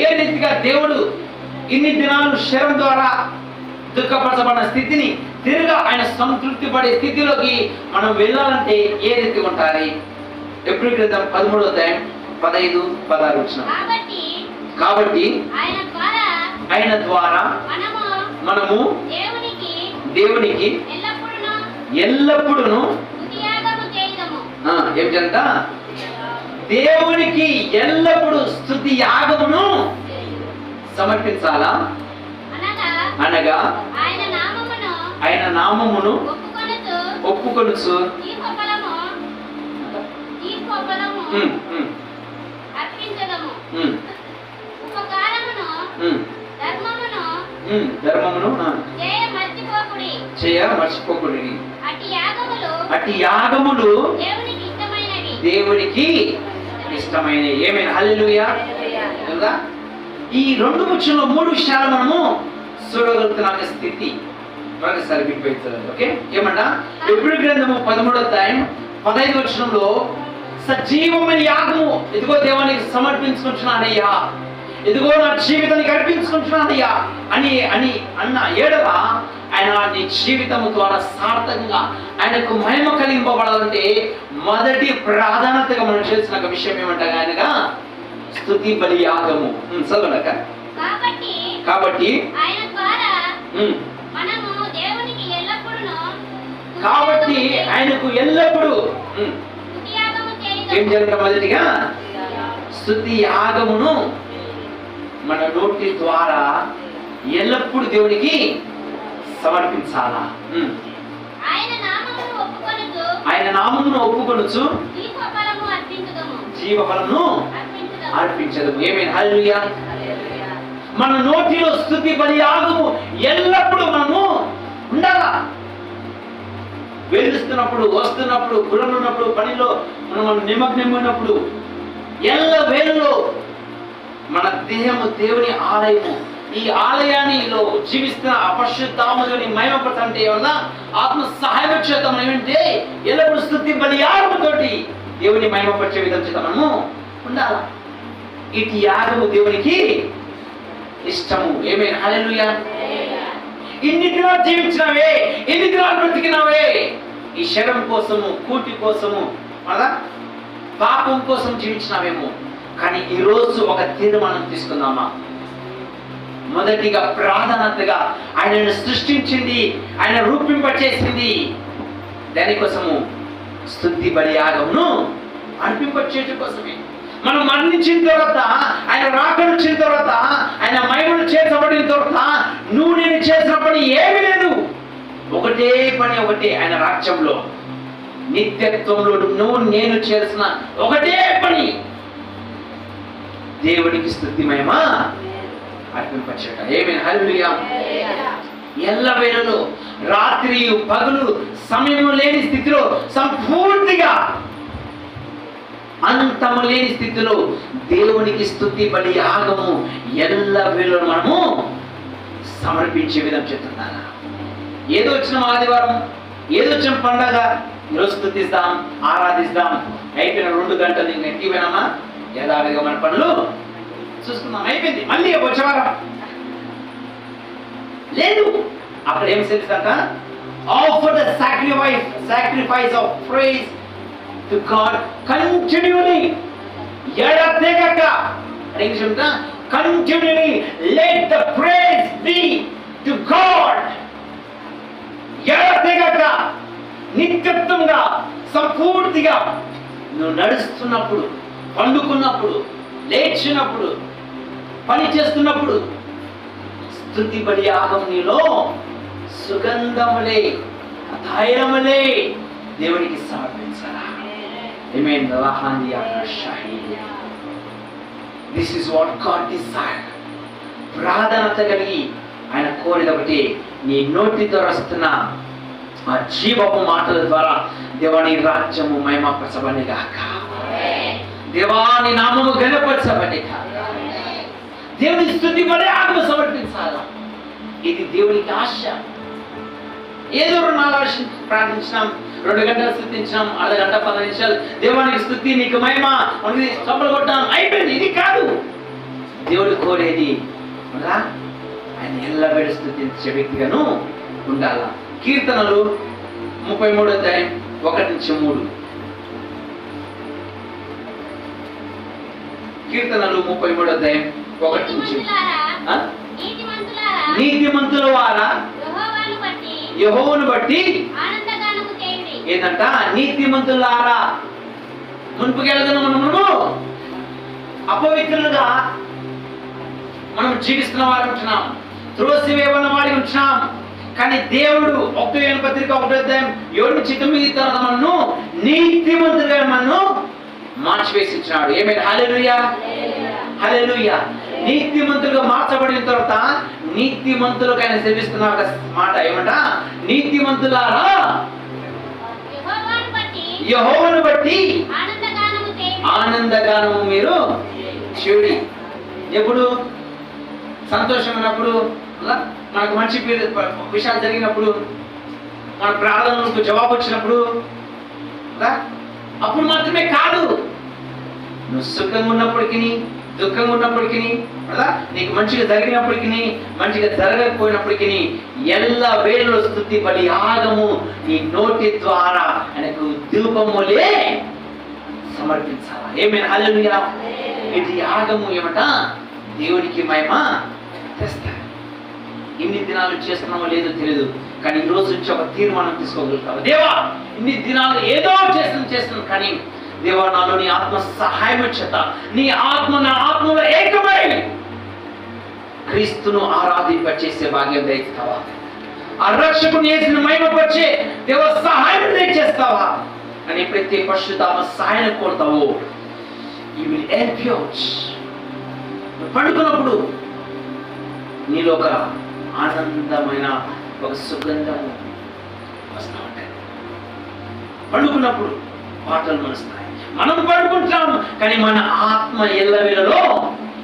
ఏ రీతిగా దేవుడు ఇన్ని దినాలు శరం ద్వారా దుఃఖపరచబడిన స్థితిని తిరిగా ఆయన సంతృప్తి పడే స్థితిలోకి మనం వెళ్ళాలంటే ఏ రీతిగా ఉంటాయి? హెబ్రీ గ్రంథం 13:15-16. కాబట్టి ఆయన ద్వారా మనము దేవునికి ఎల్లప్పుడూ ఏమిటంట? దేవునికి ఎల్లప్పుడూ స్తుతి యాగమును సమర్పించాలా? అనగా ఆయన నామమును ఒప్పుకొనుచు ధర్మమును చేయ మర్చిపోకుడి. అట్టి యాగములు దేవునికి ఇష్టమైనవి. ఆమేన్, హల్లెలూయా. ఈ 2 వచనంలో 3 విషయాలు మనము చూడగలుగుతున్న స్థితి మరొకసారి వినిపించాలి. ఓకే, ఏమంట? ఎబ్రీ గ్రంథము 13వ అధ్యాయం 15వ వచనంలో సజీవమైన యాగము ఇదిగో దేవానికి సమర్పించుకుంటున్నానయ్యా, ఇదిగో నా జీవితానికి అర్పించుకుంటున్నానయ్యా అని అని అన్న ఏడవ ఆయన నీ జీవితము ద్వారా సార్థకంగా ఆయనకు మహిమ కలిగింపబడాలంటే మొదటి ప్రాధాన్యతగా మనం చేసిన ఒక విషయం ఏమంటాం? ఆయనగా స్తుతి బలి యాగము. చదవనక కాబట్టి ఆయన ద్వారా మనము దేవునికి ఎల్లప్పుడూ కాబట్టి ఆయనకు ఎల్లప్పుడూ ఏం జరగడం? మొదటిగా స్తుతి యాగమును మన నోటి ద్వారా ఎల్లప్పుడూ దేవునికి సమర్పించాలా? ఆయన నామమును ఒప్పుకొనుచు జీవఫలమును అర్పించదము. ఏమైనా హల్లెలూయా. మన నోటిలో స్తుతి బలి యాగము ఎల్లప్పుడూ మనము ఉండాలా. వెలుస్తున్నప్పుడు, వస్తున్నప్పుడు, గుణమున్నప్పుడు, పనిలో మనం నిమగ్నమైనప్పుడు, ఎల్ల వేళలో మన దేహము దేవుని ఆలయము. ఈ ఆలయానిలో జీవిస్తున్న అపరిశుద్ధాత్మని మహిమపరచంటే వల్ల ఆత్మ సహాయం చేత మనం ఏమంటే ఎల్లప్పుడూ స్తుతి బలి యాగముతోటి దేవుని మహిమపరిచే విధం చేత మనము ఉండాలి. ఇటు యాగము దేవునికి ఇష్టము. ఏమైనా హల్లెలూయా. ఇన్ని దినాలు జీవించినావే, ఎన్ని దినాలు బ్రతికినావే ఈ శరం కోసము, కూటి కోసము, అలా పాపం కోసం జీవించినావేమో. కానీ ఈరోజు ఒక తీర్మానం తీసుకుందామా? మొదటిగా ప్రాధాన్యతగా ఆయనను సృష్టించింది, ఆయన రూపింపచేసింది, దానికోసము స్తుతి బలి యాగమును అర్పింపచేయడం కోసమే. మనం మరణించిన తర్వాత, ఆయన రాకడొచ్చిన తర్వాత, ఆయన మహిమను చేర్చబడిన తర్వాత నువ్వు నేను చేసిన పని ఏమీ లేదు. ఒకటే పని, ఒకటే. ఆయన రాజ్యంలో నిత్యత్వంలో నువ్వు నేను చేసిన ఒకటే పని, దేవునికి స్తుతి మహిమ అర్పింపచేట. ఏమైనా హల్లెలూయా. ఎల్ల వేళలో రాత్రి పగలు సమయం లేని స్థితిలో సంపూర్తిగా అంతము లేని స్థితిలో దేవునికి స్తుతి బలి యాగము ఎల్ల వేళలో మనము సమర్పించే విధం చెప్తున్నాను. ఏదో వచ్చిన ఆదివారం, ఏదో వచ్చిన పండగ, ఈరోజు స్తుతిస్తాం, ఆరాధిస్తాం, అయిపోయిన 2 గంటలు ఇంకా ఎక్కిపోయినామా, యథావిధిగా మన పనులు చూసుకున్నాం, అయిపోయింది. మళ్ళీ వచ్చే వారం లేదు. అక్కడ ఏం తెలుసంట? Offer the sacrifice of praise to God continuously. ఎడతెగక continuously let the praise be to God. ఎడతెగక నిత్యత్వంగా సంపూర్తిగా నువ్వు నడుస్తున్నప్పుడు, పండుకున్నప్పుడు, లేచినప్పుడు, పని చేస్తున్నప్పుడు స్తుతి బలి యాగం నీలో సుగంధములే, ధైర్యములే దేవునికి సమర్పించాలా. ఆమేన్. This is what God desired. ప్రాధాన్యత కలిగి ఆయన కోరిన ఒకటి, నీ నోటితో వస్తున్న ఆ జీవపు మాటల ద్వారా దేవాని రాజ్యము మహిమపరచబడి గాక, దేవాని నామము ఘనపరచబడి గాక, దేవుని స్తుతి బలి యాగము సమర్పించాలా. ఇది దేవునికి ఆశ. ఏదో 4 నిమిషాలు ప్రార్థించినాం, 2 గంటలు స్తుతించినాం, అర్ధగంట 10 నిమిషాలు దేవానికి స్తుతి, నీకు మహిమ, మనకి చప్పలు కొట్టాం, అయిపోయింది. ఇది కాదు దేవుడు కోరేది. ఆయన ఎల్లవేళ స్తుతించే వ్యక్తిగాను ఉండాలా. కీర్తనలు 33వ అధ్యాయం 1-3. కీర్తనలు 33వ అధ్యాయం 1-3. నీతిమంతుల వారా యెహోవాను బట్టి ఏంటంట? నీతిమంతులారా. మునుపుకెళ్ళదు మనము అపవిత్రులుగా మనం జీవిస్తున్న వారు ఉంటున్నాం, త్రోసివేయబడిన వాడి ఉంటున్నాం. కానీ దేవుడు 1 యోహాను పత్రిక 1వ అధ్యాయం 7-9 తర్వాత మనను నీతిమంతులుగా మనను మార్చివేసి ఇచ్చినాడు. ఏమైనా హల్లెలూయా. హల్లెలూయా. నీతిమంతులుగా మార్చబడిన తర్వాత నీతిమంతులకు ఆయన సేవిస్తున్న ఒక మాట ఏమంట? నీతిమంతులారా యెహోవాను బట్టి ఆనందగానము మీరు చెడి. ఎప్పుడు? సంతోషం ఉన్నప్పుడు, మనకు మంచి విషయాలు జరిగినప్పుడు, మన ప్రార్థనలకు జవాబు వచ్చినప్పుడు, అప్పుడు మాత్రమే కాదు, నువ్వు సుఖంగా ఉన్నప్పటికీ, దుఃఖంగా ఉన్నప్పటికీ, నీకు మంచిగా జరిగినప్పటికీ, మంచిగా జరగకపోయినప్పటికీ, ఎల్ల వేళలో స్తుతి బలి యాగము నీ నోటి ద్వారా ఆయనకు ధూపములే సమర్పించాలా. ఏమైనా హల్లెలూయా. ఇది యాగము ఏమట దేవునికి మహిమ తెస్తారు. ఇన్ని దినాలు చేస్తున్నామో లేదో తెలియదు, కానీ ఈ రోజు నుంచి ఒక తీర్మానం తీసుకోగలుగుతావు. దేవా, ఇన్ని దినాలు ఏదో చేస్తున్నాను, కానీ దేవా నాలో నీ ఆత్మ సహాయం చేత, నీ ఆత్మ నా ఆత్మలో ఏకమై క్రీస్తును ఆరాధింపచేసే భాగ్యం దయచేస్తావా? ఆ రక్షకుని యేసుని మహిమపరిచే దేవ సహాయం దయచేస్తావా అని ఎప్పుడైతే పరిశుద్ధాత్మ సహాయం కోరుతావో, you will help you out. పండుకున్నప్పుడు నీలో ఒక ఆనందమైన ఒక సుగంధము వస్తూ ఉంటాయి. పండుకున్నప్పుడు పాటలు మనస్తాయి. మనం పడుకుంటాం, కానీ మన ఆత్మ ఎల్లవేళలో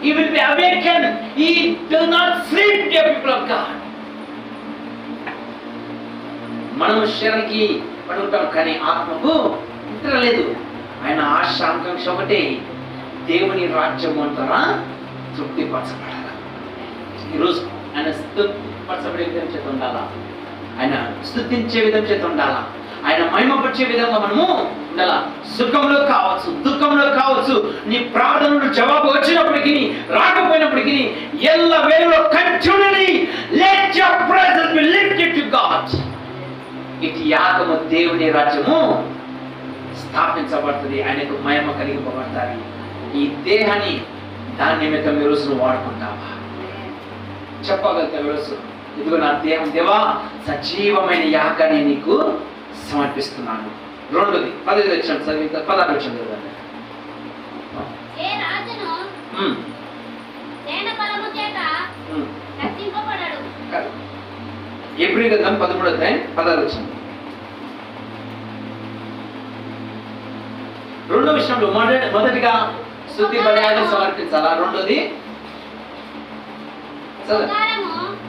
he will be awakened. He does not sleep, dear people of God. మనం శరీరానికి పడుకుంటాం, కానీ ఆత్మకు నిద్ర లేదు. ఆయన ఆశ ఆకాంక్ష ఒకటే, దేవుని రాజ్యం అంటారా తృప్తిపరచబడాలి. ఈరోజు ఆయన స్తుతిపరచబడే విధం చేత ఉండాలా, ఆయన స్తుతించే విధం చేత ఉండాలా, ఆయన మహిమపరిచే విధంగా మనము ఉండాలా. సుఖంలో కావచ్చు, దుఃఖంలో కావచ్చు, నీ ప్రార్థనలు జవాబు వచ్చినప్పటికీ రాకపోయినప్పటికీ, ఎల్ల వేళలో continually let your presence B lifted to God. ఇటు యాగము దేవుని రాజ్యము స్థాపించబడుతుంది, ఆయనకు మహిమ కలిగింపబడతాయి. ఈ దేహాన్ని దాని నిమిత్తం ఈ రోజు నువ్వు వాడుకుంటావా? చెప్పగలుగుతావు ఈరోజు, ఇదిగో నా దేహం దేవా సజీవమైన యాగాన్ని నీకు సమర్పిస్తున్నాను. రెండోది 15 వచ్చిన చదివితే 16 వచ్చిన చదవండి. ఏ రాజును సేన బలము చేత రక్షింపబడడు. ఎబ్రీ గ్రంథం 13వ అధ్యాయం 16 వచ్చిన. రెండో విషయంలో మొదటిగా స్తుతి బలియాగం సమర్పించాలా. రెండోది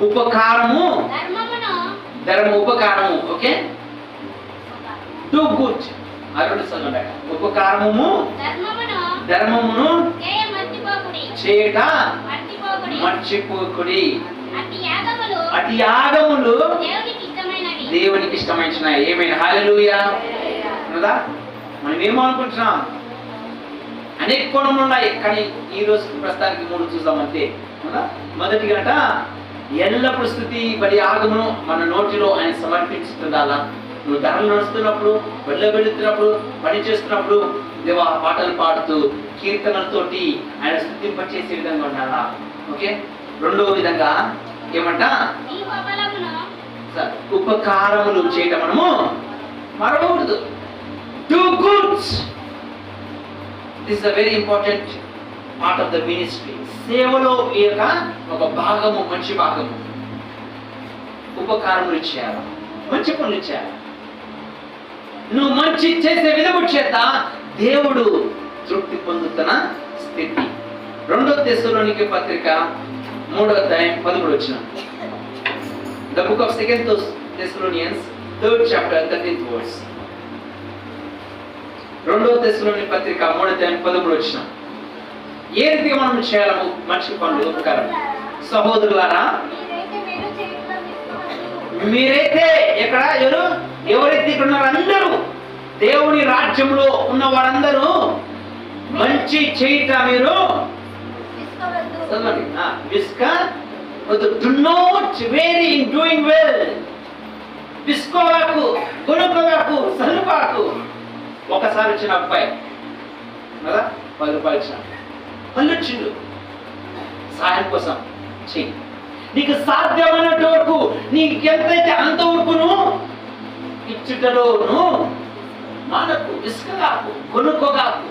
ఉపకారము, ధర్మము, ఉపకారము. Okay, do good. అరుడు చదవండి. ఉపకారము, ధర్మమును చేయట మర్చిపోకుడి. అతి యాగములు దేవునికి ఇష్టమైన. ఏమైనా హల్లెలూయా. మనం ఏమనుకుంటున్నాం, అనేక కోణములు ఉన్నాయి, కానీ ఈ రోజు ప్రస్తుతానికి 3 చూద్దామంతే. మొదటి గంట ఎల్లప్పుడు స్తుతి బలి యాగమును మన నోటిలో ఆయన సమర్పించుతుండాలా. నువ్వు ధరలు నడుస్తున్నప్పుడు, బడిలో వెళుతున్నప్పుడు, పని చేస్తున్నప్పుడు దేవా పాటలు పాడుతూ కీర్తనలతోటి ఆయన స్తుతింపచేసే విధంగా ఉండాలా. ఓకే, రెండవ విధంగా ఏమంట, ఉపకారములు చేయటం మనము మరవకూడదు. Do good. This is a very important part of the ministry. సేవలో ఈ యొక్క ఒక భాగము, మంచి భాగము. ఉపకారములు చేయాలి, మంచి పనులు చేయాలి. నువ్వు మంచి చేసే విధము చేత దేవుడు తృప్తి పొందుతున్న స్థితి. 2వ తెస్సలోనికే పత్రిక 3వ అధ్యాయం 13 వచ్చిన. The book of 2 Thessalonians 3rd chapter 13th verse. 2వ తెస్సలోని పత్రిక 3వ అధ్యాయం 13 వచ్చిన. ఏ రీతిగా మనం చేయాలము మంచి పనులు, ఉపకారం? సహోదరులారా, మీరైతే ఎక్కడ ఎవరైతే ఇక్కడ ఉన్నారు అందరూ, దేవుని రాజ్యంలో ఉన్న వారందరూ మంచి చేయట మీరు విసుకోవాకు, కొనుక్కోవాకు, సలుపాకు. ఒకసారి వచ్చిన అబ్బాయి కదా 10 రూపాయలు ఇచ్చిన, మళ్ళీ వచ్చిండు సహాయం కోసం. చెయ్యి, నీకు సాధ్యమైనట్టు వరకు, నీకు ఎంతైతే అంత వరకును ఇచ్చుటలోను మానకు, విసుకగాకు, కొనుక్కోగాకు.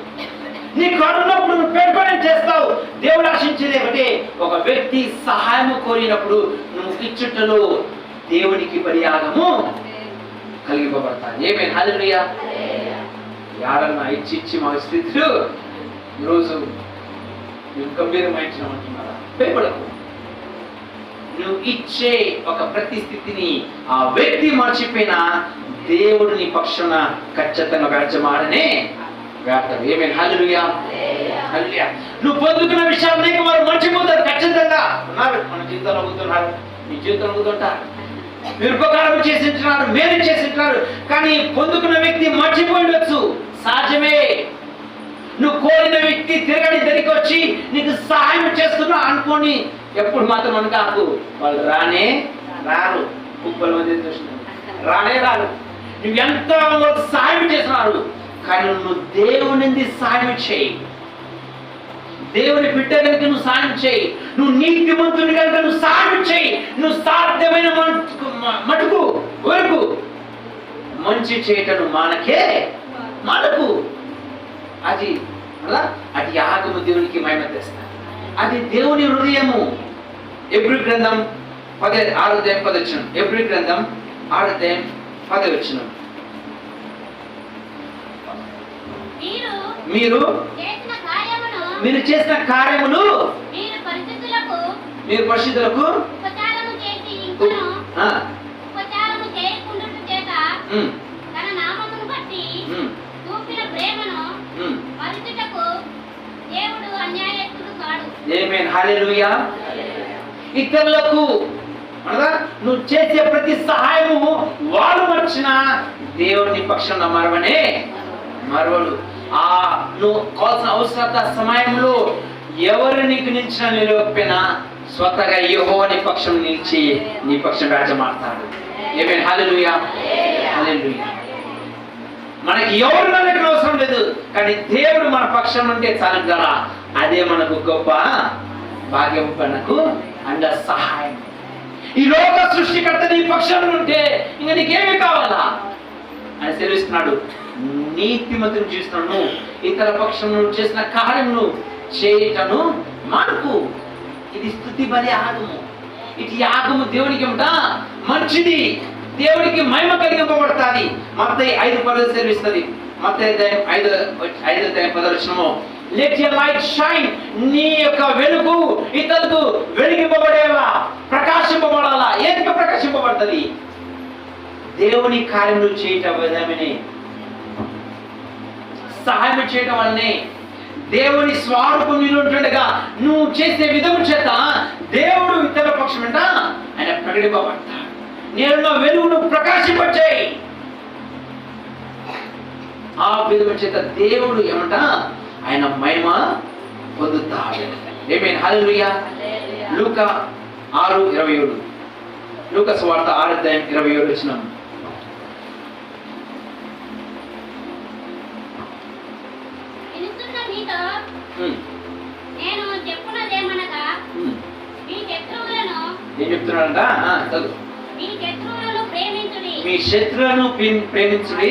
నీకు అన్నప్పుడు నువ్వు పెట్టుబడి చేస్తావు. దేవుడు ఆశించేది ఒకటే, ఒక వ్యక్తి సహాయం కోరినప్పుడు నువ్వు ఇచ్చుటలో దేవునికి బలియాగము కలిగింపబడతాయి. ఏమైనా హల్లెలూయా. యాడన్నా ఇచ్చి మా స్థితులు ఈరోజు గంభీరమైంటున్నామంటున్నారా? భయపడకు. నువ్వు ఇచ్చే ఒక ప్రతి స్థితిని ఆ వ్యక్తి మర్చిపోయినా దేవుడు నీ పక్షాన ఖచ్చితంగా వ్యర్థమాడనే వ్యర్థం. ఏమేమి హల్లెలూయా హల్లెలూయా. నువ్వు పొందుకున్న విషయాలు నీకు వారు మర్చిపోతారు ఖచ్చితంగా. ఉన్నారు మన జీవితంలో అవుతున్నారు, నీ జీవితంలో అవుతుంటారు. మీరు ఉపకారం చేసి ఉంటున్నారు, మేలు చేసి ఉంటున్నారు, కానీ పొందుకున్న వ్యక్తి మర్చిపోయి ఉండొచ్చు. సహజమే. నువ్వు కోరిన వ్యక్తి తిరగడి దగ్గరికి వచ్చి నీకు సహాయం చేస్తున్నా అనుకోని ఎప్పుడు మాత్రం అనుకాకు. వాళ్ళు రానే రారు. కుప్పల మధ్య రానే రారు. నువ్వు ఎంత సహాయం చేస్తున్నారు, కానీ నువ్వు దేవుని సహాయం చేయి. దేవుని బిడ్డ కనుక నువ్వు సాయం చేయి. నువ్వు నీతిమంతుని కనుక నువ్వు సాయం చేయి. నువ్వు సాధ్యమైన మటుకు వరకు మంచి చేయటను మనకు అది అలా అది యాగము దేవునికి మహిమ తెస్తా. అది దేవుని హృదయము. ఎబ్రీ గ్రంథం 6:10. ఎబ్రీ గ్రంథం 6:10. మీరు చేసిన కార్యములు మీరు పరిశుద్ధులకు ఆమేన్ హల్లెలూయా. ఇతరులకు అనగా నువ్వు చేసే ప్రతి సహాయము వాళ్ళు మర్చినా దేవుని పక్షాన మరవడు. నువ్వు కావాల్సిన అవసరత సమయంలో ఎవరు నీకు నిలిచినా నిలవకపోయినా స్వతగా యెహోవా నీ పక్షం నిలిచి నీ పక్షం రాజ్యమాడతాడు. ఆమేన్ హల్లెలూయా హల్లెలూయా. మనకి ఎవరు మనకు అవసరం లేదు, కానీ దేవుడు మన పక్షం ఉంటే చాలు కదా. అదే మనకు గొప్ప భాగ్యం, మనకు అండ సహాయం. ఈ లోక సృష్టికర్త నీ పక్షం ఉంటే ఇంకా నీకేమి కావాలా అని తెలుస్తున్నాడు. నీతిమంతుని చూస్తున్నాను, ఇతర పక్షం చేసిన కార్యమును చేయటను మనకు ఇది స్తుతి బలి యాగము. ఇది యాగము దేవునికి మంచిది, దేవుడికి మహిమ కలిగింపబడుతుంది. మత్తయి 5:10 సెలవిస్తుంది. మత్తయి 5:10 లెట్ యువర్ లైట్ షైన్. నీ యొక్క వెలుగు ఇతరులకు వెలిగింపబడేలా, ప్రకాశింపబడాలా. ఎందుకు ప్రకాశింపబడుతుంది? దేవుని కార్యములు చేయటం విధమనే, సహాయం చేయటం వల్లనే. దేవుని స్వరూపం నీలో ఉంటుండగా నువ్వు చేసే విధము చేత దేవుడు ఇతర పక్షం ఆయన ప్రకటింపబడతాడు. నేను వెలుగును ప్రకాశింపచేయి. ఆ విధము చేత దేవుడు ఆయన మహిమ పొందుతాడు. ఆమేన్ హల్లెలూయా. లూకా 6:27. లూకా సువార్త 6:27. ఏం చెప్తున్నాడంట? మీ శత్రువులను ప్రేమించుడి,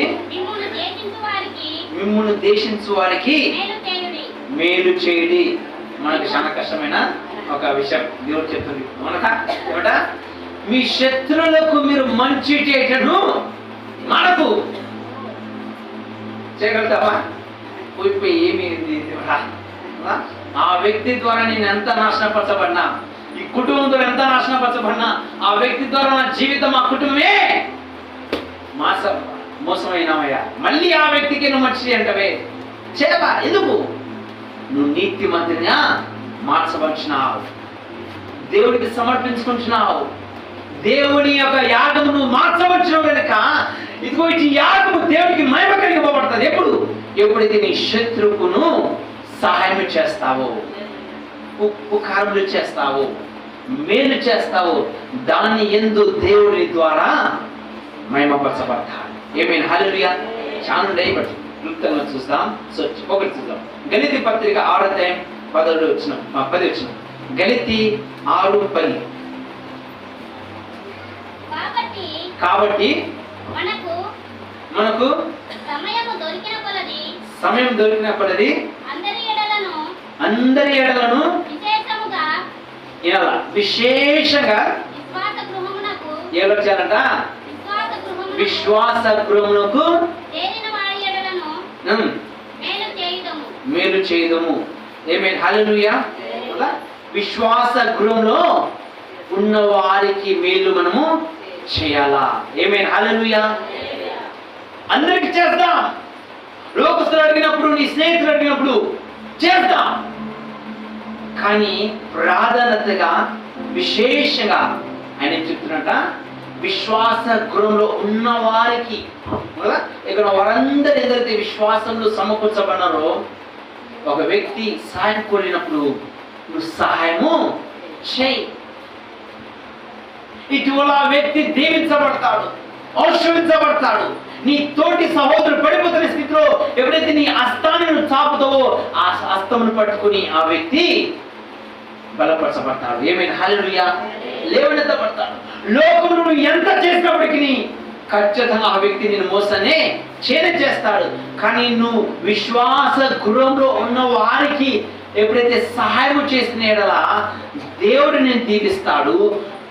మిమ్మును దేశించు వారికి మేలు చేయుడి. మనకు చాలా కష్టమైన ఒక విషయం దేవుడు చెప్తుంది. ఏమట? మీ శత్రువులకు మీరు మంచి చేయటను మనకు చేయగలుగుతావా? పోయిపోయి ఏమి ఆ వ్యక్తి ద్వారా నేను ఎంత నాశనపరచబడినా, ఈ కుటుంబంతో ఎంత నాశనపరచబడినా, ఆ వ్యక్తి ద్వారా నా జీవితం, ఆ కుటుంబమే మోసమైనవయ్యా. మళ్ళీ ఆ వ్యక్తికి నువ్వు మంచి అంటవే చేయవా? ఎందుకు? నువ్వు నీతి మంత్రిగా మార్చబడుచున్నావు, దేవుడికి సమర్పించుకుంటున్నావు. దేవుని యొక్క యాగము నువ్వు మార్చబడుచున్నావు కనుక ఇదిగో ఈ యాగము దేవుడికి మహిమ కలిగిపోబడుతుంది. ఎప్పుడైతే నీ శత్రువును సహాయం చేస్తావో, ఉపకారములు చేస్తావో, మేలు చేస్తావో, దాని యందు దేవుడి ద్వారా మహిమపరచబడతాడు. ఆమేన్ హల్లెలూయా. చాలా బట్టి క్లుప్తంగా చూద్దాం. ఒకటి చూద్దాం. గలితీ పత్రిక 6:10. గలితీ 6:10. కాబట్టి మనకు సమయం దొరికినప్పటిది అందరి ఎడలను విశేషంగా ఎవరు చేయాలంట? విశ్వాస గృహమునకు మేలు చేయదము. ఆమేన్ హల్లెలూయా. విశ్వాస గృహంలో ఉన్న వారికి మేలు మనము చేయాలా. ఏమైనా హల్లెలూయా. అందరికి చేద్దాం. లోకస్తులు అడిగినప్పుడు, నీ స్నేహితులు అడిగినప్పుడు చేద్దాం. కానీ ప్రాధాన్యతగా విశేషంగా ఆయన ఏం చెప్తున్నట, విశ్వాస గృహంలో ఉన్న వారికి, ఇక్కడ వారందరూ ఏదైతే విశ్వాసంలో సమకూర్చబడినారో, ఒక వ్యక్తి సహాయం కోరినప్పుడు నువ్వు సహాయము చేయి. ఇటీవల ఆ వ్యక్తి దీవించబడతాడు, ఆశీర్వదించబడతాడు. నీ తోటి సహోదరుడు పడిపోతున్న స్థితిలో ఎప్పుడైతే నీ హస్తాన్ని నువ్వు చాపుతావో, ఆ హస్తమును పట్టుకుని ఆ వ్యక్తి బలపరచబడతాడు. ఏమైనా హల్లెలూయా. లేవనెత్తబడతాడు. లోకంలో నువ్వు ఎంత చేసినప్పటికీ ఖచ్చితంగా ఆ వ్యక్తి నేను మోసాన్ని చేస్తాడు. కానీ నువ్వు విశ్వాస గృహంలో ఉన్న వారికి ఎప్పుడైతే సహాయం చేసిన ఎడలా దేవుడు నేను దీవిస్తాడు.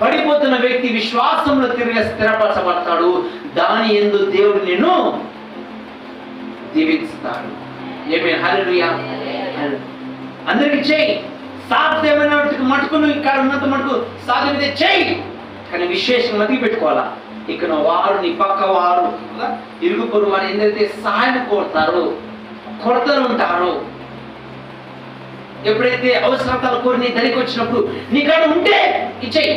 పడిపోతున్న వ్యక్తి విశ్వాసంలో తిరిగి స్థిరపరచబడతాడు. దాని యందు దేవుడు నేను దీవిస్తాడు. ఏమైనా హల్లెలూయా. అందరికి చేయి. సాధ్యమైన మటుకు నువ్వు ఇక్కడ ఉన్నంత మటుకు సాధ్యమైతే చేయి. కానీ విశేషంగా మతికి పెట్టుకోవాలా, ఇక్కడ వారు నీ పక్క వారు ఇరుగు పొరుగు వారు ఏంటంటే సహాయం కోరుతారు, కొరతలు ఉంటారు. ఎప్పుడైతే అవసరతలు కోరి నీ దగ్గరికి వచ్చినప్పుడు నీ కాడ ఉంటే ఇచ్చేయి.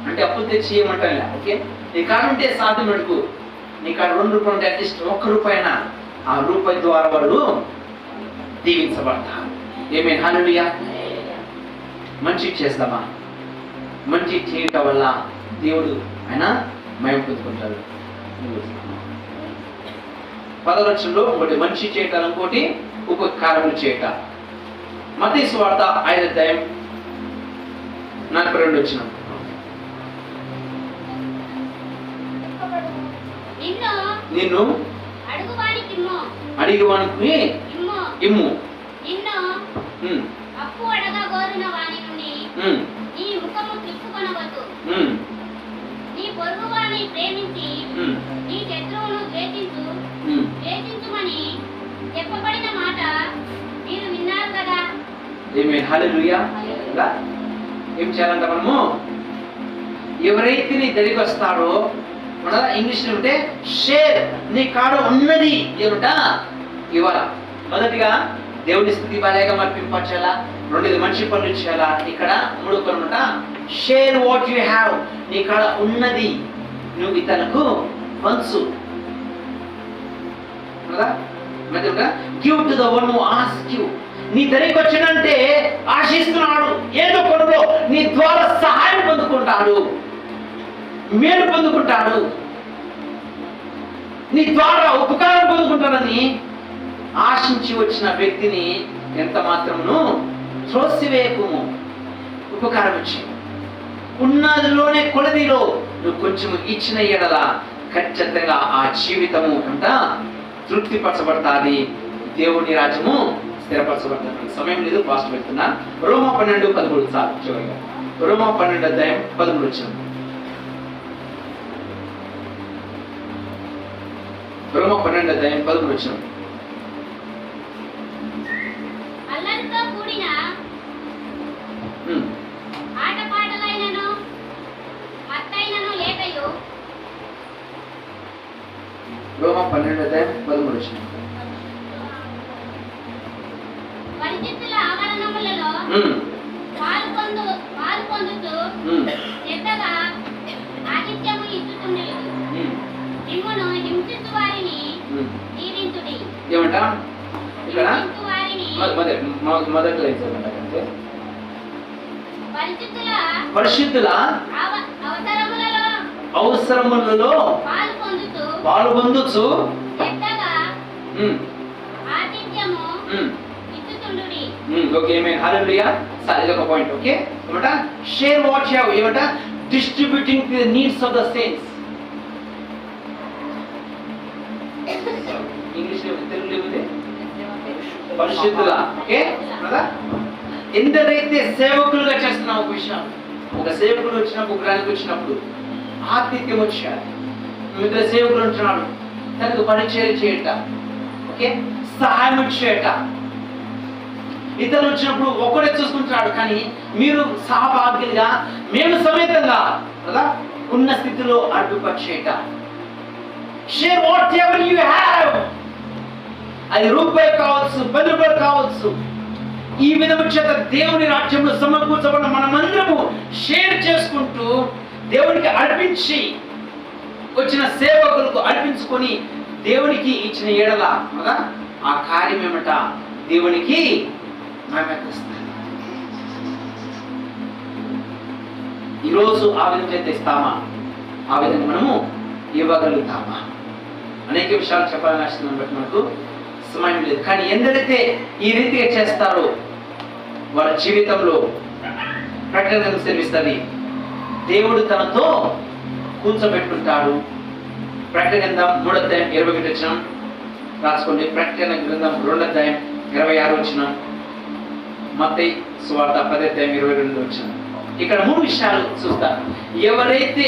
అంటే అప్పులు తెచ్చి చేయమంటాను. ఓకే, నీ కాడ ఉంటే సాధ్యం మటుకు నీ కాడ 2 రూపాయలు ఉంటే అట్లీస్ట్ 1 రూపాయనా ఆ రూపాయి ద్వారా వాళ్ళు దీవించబడతారు. ఏమైనా హల్లెలూయా. మంచి చేస్తామా, మంచి చేయటం వల్ల దేవుడు ఆయన మహిమ పొందుకుంటాడు. 10వ వచనంలో ఒకటి మంచి చేయటం, ఇంకోటి ఉపకారములు చేయట. మత్తయి సువార్త 5వ అధ్యాయం 42వ వచనం. నిన్ను అడిగివానికి ఇమ్ము. అప్పు అడగగోరిన వాని నుండి నీ ముఖము తిప్పుకొనవద్దు. నీ పొరుగువాని ప్రేమించి నీ శత్రువును ద్వేషించుమని చెప్పబడిన మాట మీరు విన్నారు కదా. ఆమేన్. హల్లెలూయా. ఏం చేయాలంట మనము? ఎవరైతే నీ దగ్గరికి వస్తారో మన ఇంగ్లీష్ లో ఉంటే షేర్, నీ కాడ ఉన్నది ఏమిట ఇవ్వాలా. మొదటిగా దేవుని స్థితి బాగా మర్పించాలా, 2 మంచి పనులు చేయాలా. ఇక్కడ 3 పనులుట షేర్ వాట్ యు హ్యావ్. నీ కాడ ఉన్నది నువ్వు ఇతరులకు పంచు. మొదటిగా give to the one who ask you. నీ దగ్గరికి వచ్చినంటే ఆశిస్తున్నాడు, ఏదో కొనులో నీ ద్వారా సహాయం పొందుకుంటాడు, మేలు పొందుకుంటాడు, నీ ద్వారా ఉపకారం పొందుకుంటాడని ఆశించి వచ్చిన వ్యక్తిని ఎంత మాత్రమును త్రోసివేయకుము. ఉపకారం ఇచ్చి ఉన్నదిలోనే కొలదిలో నువ్వు కొంచెం ఇచ్చిన ఎడల ఖచ్చితంగా ఆ జీవితము అంతా తృప్తిపరచబడతాది, దేవుని రాజ్యము స్థిరపరచబడతాది. సమయం లేదు, ఫాస్ట్ పెడుతున్నా. రోమా 12:13 చాలు చివరిగా. రోమా 12 అధ్యాయం 13 వచ్చింది. రోమా 12 అధ్యాయం 13 వచ్చింది. అల్లరితో కూడిన ఆటపాటలైనను మత్తైనను లేకయు. రోమా 12 అధ్యాయం 13 వచ్చింది. పరిచితుల ఆవరణములలో పాలు పొందుతూ శ్రద్ధగా ఆతిథ్యము ఇచ్చుచుండెను. మిమ్మును హింసించు వారిని దీవించుడి. ఏమంట ఇక్కడ మొదటి లైన్ చదవండి. పరిశుద్ధుల అవసరములలో పాలు పొందుచు శ్రద్ధగా ఆతిథ్యము ఇచ్చుచుండుడి. Okay, amen. హల్లెలూయా. సరే, ఇది ఒక పాయింట్. ఓకే, ఏమంట షేర్ వాట్ యు హావ్. ఏమంట distributing the needs of the saints. English లో తెలుగులో ఉంది పరిశుద్ధుల. ఓకే కదా. ఎందరైతే సేవకులుగా చేస్తున్నా ఒక విషయం, ఒక సేవకుడు వచ్చినప్పుడు, ఒక గ్రానికి వచ్చినప్పుడు ఆతిథ్యం వచ్చారు. మిగతా సేవకులు ఉంటున్నాడు, తనకు పరిచయం చేయట, ఓకే, సహాయం చేయట. ఇతరులు వచ్చినప్పుడు ఒక్కడే చూసుకుంటున్నాడు, కానీ మీరు సహభాగ్యులుగా మేము సమేతంగా కదా ఉన్న స్థితిలో అడ్డుపరిచేట. Share whatever you have. అది రూపాయి కావచ్చు, 10 రూపాయలు కావచ్చు. ఈ విధము చేత దేవుని రాజ్యంలో సమకూర్చబడిన మనమందరము షేర్ చేసుకుంటూ దేవునికి అర్పించి వచ్చిన సేవకులకు అర్పించుకొని దేవునికి ఇచ్చిన ఎడల కదా ఆ కార్యం ఏమట దేవునికి మహిమనిస్తుంది. ఈరోజు ఆ విధంగా తెస్తామా, ఆ విధంగా మనము ఇవ్వగలుగుతామా? అనేక విషయాలు చెప్పాలని ఆశిస్తున్నాను, బట్టి మనకు సమయం లేదు. కానీ ఎందరైతే ఈ రీతిగా చేస్తారో వాళ్ళ జీవితంలో ప్రకటన సెలవిస్తుంది, దేవుడు తనతో కూర్చోబెట్టుకుంటాడు. ప్రకటన గ్రంథం 3:21 రాసుకోండి. ప్రకటన గ్రంథం 2:26 మత్తయి సువార్త 10:22. ఇక్కడ 3 విషయాలు చూస్తారు. ఎవరైతే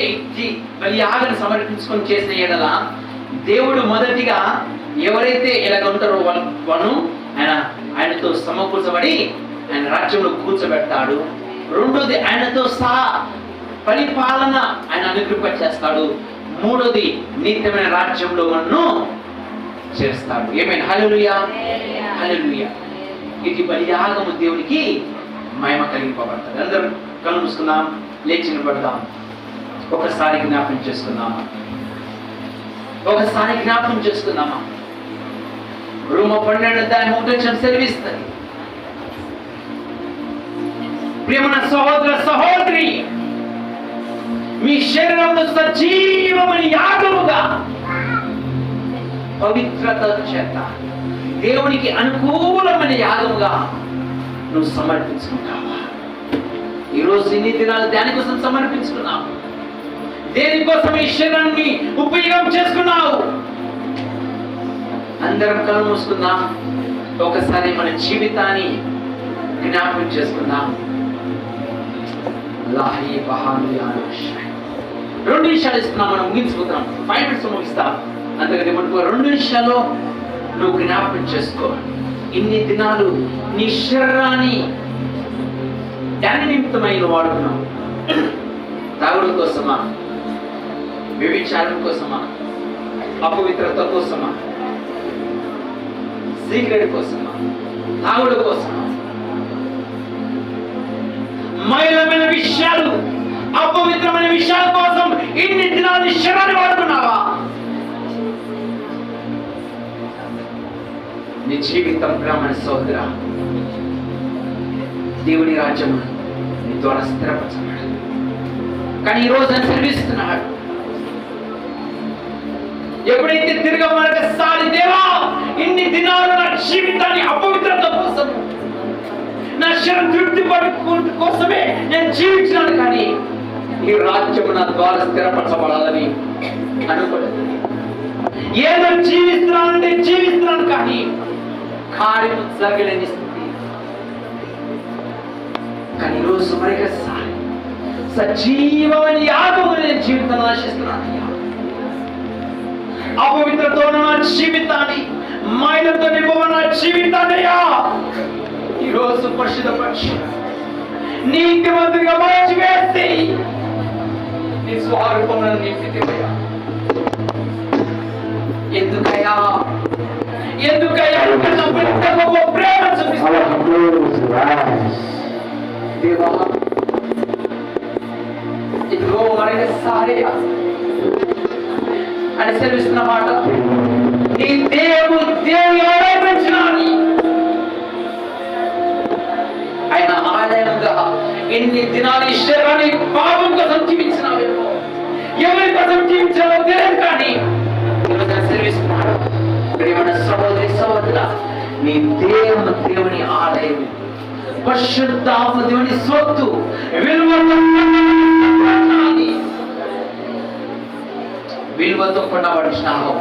బలియాగను సమర్పించుకొని చేసిన ఎడల దేవుడు మొదటిగా ఎవరైతే ఇలాగ ఉంటారో వాళ్ళను ఆయనతో సమకూర్చబడి ఆయన రాజ్యంలో కూర్చోబెడతాడు. రెండోది ఆయనతో సహా పరిపాలన ఆయన అనుగ్రహింపచేస్తాడు. మూడోది నిత్యమైన రాజ్యంలో మనను చేస్తాడు. ఏమైనా హల్లెలూయా, హల్లెలూయా. ఇది బలియాగము దేవునికి మహిమ కలిగింపబడతాడు. అందరూ కళ్ళు మూసుకుందాం, లేచి నిలబడదాం, ఒకసారి జ్ఞాపకం చేసుకుందామా, ఒకసారి జ్ఞాపకం చేసుకుందామా. రోమ 12:1 సెలవిస్తుంది, ప్రియమైన సహోదర సహోదరి, మీ శరీరంలో సజీవమైన యాగముగా పవిత్రత చేత దేవునికి అనుకూలమైన యాగముగా నువ్వు సమర్పించుకుంటావా? ఈరోజు ఇన్ని దినాలు దానికోసం సమర్పించుకున్నావు. దేనికోసం ఈ శరీరాన్ని ఉపయోగం చేసుకున్నావు? అందరం కళ్ళు మూసుకుందాం, ఒకసారి మన జీవితాన్ని జ్ఞాపకం చేసుకుందాం. 2 నిమిషాలు ఇస్తున్నాం, మనం ముగించుకుందాం. 5 minutes ముగిస్తాం. అంతకంటే మనకు 2 నిమిషాల్లో నువ్వు జ్ఞాపకం చేసుకో. ఇన్ని దినాలు నీ శరీరాన్ని దాని నిమిత్తమైన వాడుకున్నావు. తాగుడు కోసమా, వ్యభిచారం కోసమా, అపవిత్రత కోసమా, సిగరెట్ కోసమా, తాగుడు కోసమా, మైలమైన విషయాలు, అపవిత్రమైన విషయాల కోసం ఇన్ని దినాలు శరీరాన్ని వాడుకున్నావా? నీ జీవితం బ్రాహ్మణ సోదర దేవుని రాజ్యం నీ ద్వారా స్థిరపరచబడాలి. కానీ ఈ రోజు ఆయన సెలవిస్తున్నాడు, ఎప్పుడైతే తిరిగి మరొకసారి దేవా ఇన్ని దినాలు నా జీవితాన్ని అపవిత్రత కోసం, నా శరీరం తృప్తి పడుకోవడం కోసమే నేను జీవించినాను, కానీ ఈ రాజ్యం నా ద్వారా స్థిరపరచబడాలని అనుకోలేదు. ఏదో జీవిస్తున్నానంటే జీవిస్తున్నాను, కానీ కార్యం జరగలేని స్థితి. కానీ ఈరోజు మరొకసారి సజీవమైన యాగము నేను జీవితాన్ని ఆశిస్తున్నాను. అపవిత్రతో నా జీవితాన్ని, మైలతో నింపబడిన జీవితాన్ని ఈరోజు పరిశుద్ధపరిచి నీతిమంతుడిగా మార్చివేసి నీ స్వరూపంలో నింపితివయ్యా. ఎందుకయ్యా, ఎందుకయ్యా గొప్ప ప్రేమ చూపిస్తావు దేవా. ఇదిగో మరొకసారి అని సెలవిస్తున్న మాట, నీ దేవుని ఆరాధించినాని ఆయన ఆలయంగా ఎన్ని దినాలు ఈ శరీరాన్ని పాపం కోసం జీవించినావేమో, ఎవరి కోసం జీవించావో తెలియదు, కానీ సెలవిస్తున్నాడు, ప్రియమైన సహోదరి సహోదర, నీ దేవుని ఆలయం, పరిశుద్ధాత్మ దేవుని సొత్తు, విలువతో కొనబడినావు.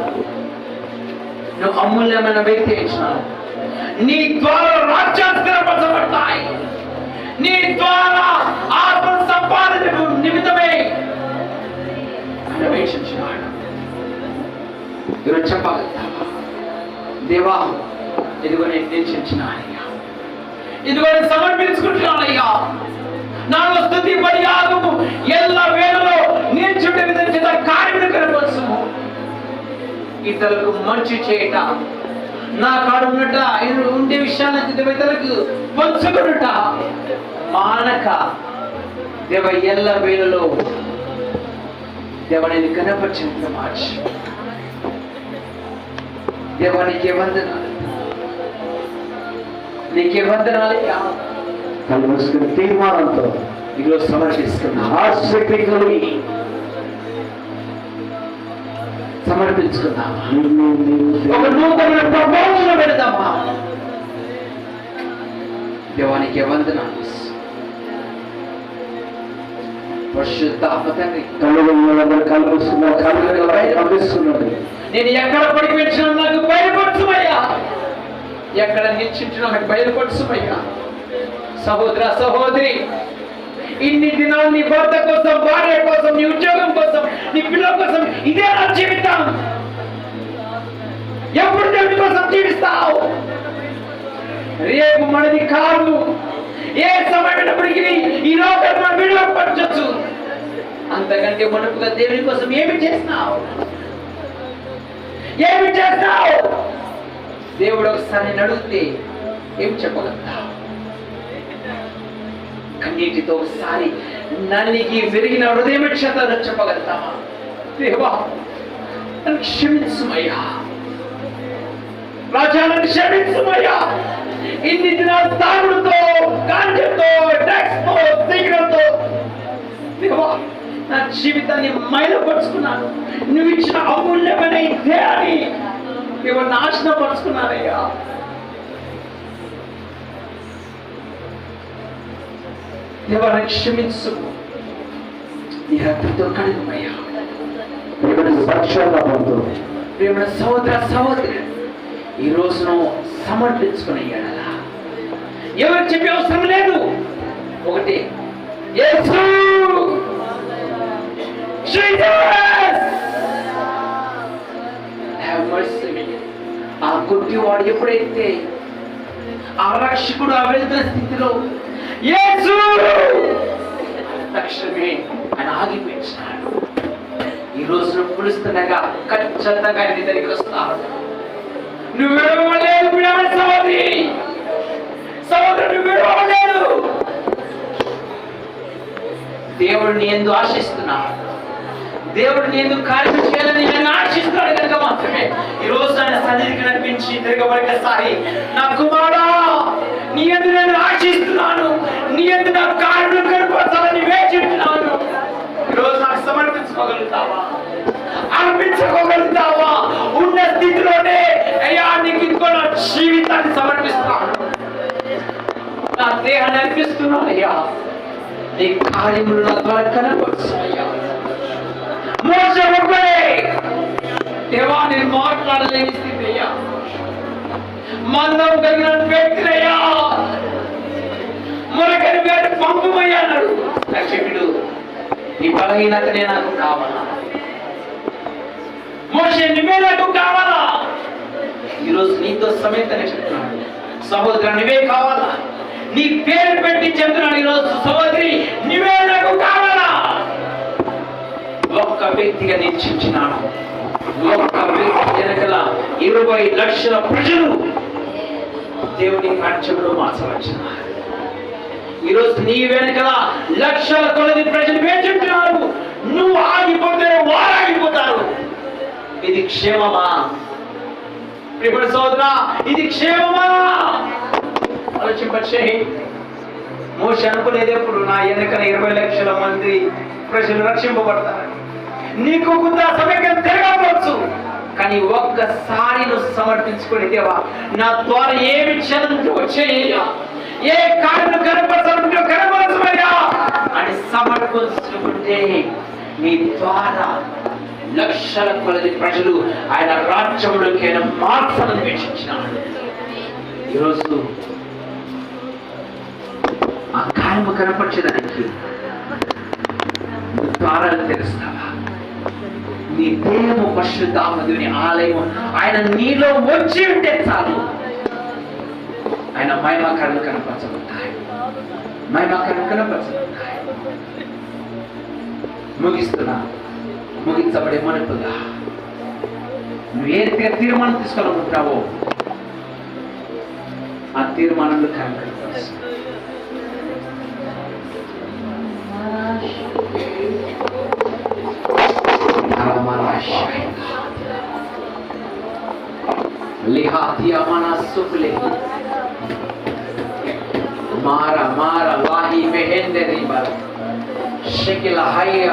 నువ్వు అమూల్యమైన వ్యక్తి ఇచ్చినావు. నీ ద్వారా రాజ్యాలు స్థిరపరచబడతాయి. నీ ద్వారా ఆత్మ సంపాదన నిమిత్తమే అన్వేషించినాడు. ఈరోజు చెప్పగలుగుతావా, దేవా ఇదిగో నేను నిర్ణయించినానయ్యా, ఇదిగో నేను సమర్పించుకుంటున్నానయ్యా. నాలో స్తుతి బలియాగము ఎల్ల వేళలో నేను చుట్టే విధంగా కార్యములు కనపరుచుము. ఇతరులకు మంచి చేయట, నా కాడు ఉన్నట ఉండే విషయాలను ఇతరులకు పంచుకున్నట మానక దేవ ఎల్ల వేళలో దేవ నేను కనపరిచినట్లు మార్చి దేవా నీకే వందనాలు, నీకే వందనాలయ్యా. కలుసుకున్న తీర్మానంతో ఈరోజు సమర్పిస్తున్నా, ఆసక్తి కలిగి సమర్పించుకుందామా, నీవు ఒక నూతన ప్రభావంలో పెడదామా. దేవానికి వందనాలు. పరిశుద్ధాత్మ తండ్రి, కలుగుతున్నది. నేను ఎక్కడ పడిపెట్టినా నాకు బయలుపరచుమయ్యా, ఎక్కడ నిశ్చించినా నాకు బయలుపరచుమయ్యా. సహోదర సహోదరి, ఇన్ని దినాలు నీ భర్త కోసం, భార్య కోసం, నీ ఉద్యోగం కోసం, నీ పిల్లల కోసం ఇదే నా జీవితం. ఎప్పుడు దేవుడి కోసం జీవిస్తావు? రేపు మనది కాదు. ఏ సమయమైనప్పటికీ ఈ లోకం మనం విడిపరచొచ్చు. అంతకంటే మనకుగా దేవుని కోసం ఏమి చేస్తున్నావు? ఏమి చేస్తావు? దేవుడు ఒకసారి నేను అడిగితే ఏం చెప్పగలుగుతావు? కన్నీటితో ఒకసారి నన్నికి విరిగిన హృదయం క్షతను చెప్పగలుగుతావా? దేవా నన్ను క్షమించుమయ్యా, రాజా నన్ను క్షమించుమయ్యా. ఇన్ని దినాలు తాగుడుతో, గాంజతో, డ్రగ్స్ తో, సిగరెట్తో దేవా నా జీవితాన్ని మైలపరుచుకున్నాను. నువ్వు ఇచ్చిన అమూల్యమైన ఈ దేహాన్ని దేవా నాశనపరుచుకున్నానయ్యా. దేవా నన్ను క్షమించు, నీ రక్తంతో కడుగుమయ్యా. ప్రేమ సహోదర సహోదరి, ఈ రోజును సమర్పించుకునేయాలా? ఎవరు చెప్పే అవసరం లేదు. ఒకటి, యేసు జీసస్ హ్యావ్ మర్సీ మీ. ఆ గుడ్డివాడు ఎప్పుడైతే ఆ రక్షకుడు ఆ వెళ్తున్న స్థితిలో యేసు తక్షణమే ఆయన ఆగిపోయినాడు. ఈ రోజున పిలుస్తుండగా ఖచ్చితంగా ఆయన దగ్గరికి వస్తాడు. నువ్వు విడవలేదు సహోదరి, సహోదరుడు విడవలేదు. దేవుడిని ఎందుకు ఆశిస్తున్నాడు? దేవుడిని ఎందుకు కార్యం చేయాలని నేను ఆశిస్తున్నాడు కనుక మాత్రమే ఈ రోజు ఆయన సన్నిధికి నడిపించి తిరగబడేసారి, నా కుమారుడా నీ ఎందుకు నేను ఆశిస్తున్నాను, నీ ఎందుకు నా కార్యం కనపరచాలని వేచిస్తున్నాను. ఈరోజు నాకు సమర్పించుకోగలుగుతావా? అర్పించుకోగలుగుతావా? ఉన్న స్థితిలోనే అయ్యా నీకు ఇంకో నా జీవితాన్ని సమర్పిస్తున్నాను, నా దేహాన్ని అర్పిస్తున్నాను అయ్యా. నీ కార్యములు నా ద్వారా కనపరుచుయ్యా. మోసే ఒక్కడే దేవా నేను మాట్లాడలేని స్థితి అయ్యా. మందం కలిగిన వ్యక్తినయ్యా, మొరకని వేరు పంపమయ్యా అన్నాడు. రక్షకుడు నీ బలహీనతనే నాకు కావాలా? మోసే నువ్వే నాకు కావాలా? ఈరోజు నీతో సమేతనే చెప్తున్నాడు, సహోదరు నువ్వే కావాలా? నీ పేరు పెట్టి చెప్తున్నాడు ఈరోజు, సహోదరి నువ్వే నాకు కావాలా? ఒక్క వ్యక్తిగా నిశ్చయించినాడు. ఒక్క వ్యక్తి వెనకల 20 లక్షల ప్రజలు దేవుని రాజ్యంలో మార్చవచ్చున్నారు. ఈరోజు నీ వెనకల లక్షల కొలది ప్రజలు వేచుంటున్నారు. నువ్వు ఆగిపోతే వారు ఆగిపోతారు. ఇది క్షేమమా? ప్రియమైన సోదరా, ఇది క్షేమమా? ఆలోచింపచ్చే. మోషే అనుకునేది ఎప్పుడు, నా వెనకల 20 లక్షల మంది ప్రజలు రక్షింపబడతారు. నీకు కొంత సమయం తిరగవచ్చు, కానీ ఒక్కసారి నువ్వు సమర్పించుకుని దేవా నా ద్వారా ఏమి చదువు వచ్చేయ్యా, ఏ కార్యం కనపరచాలంటే కనపరచమయ్యా అని సమర్పించుకుంటే నీ ద్వారా లక్షల కొలది ప్రజలు ఆయన రాజ్యంలోకి ఆయన మార్పులను వీక్షించినాడు. ఈరోజు ఆ కార్యము కనపరచడానికి ద్వారాలు తెరుస్తావా? నీ దేహము పరిశుద్ధాత్మ దేవుని ఆలయం ఆయన నీలో వచ్చి ఉంటే చాలు, ఆయన ఆయన మహిమకరణ కనపరచబడతాయి. మహిమకరణ కనపరచబడతాయి. ముగిస్తున్నా. ముగించబడే మనపుగా నువ్వు ఏ తీర్మానం తీసుకోవాలనుకుంటున్నావో ఆ తీర్మానంలో కనపరచు. Lihatia mana suple mara lahi behende riba shekila hai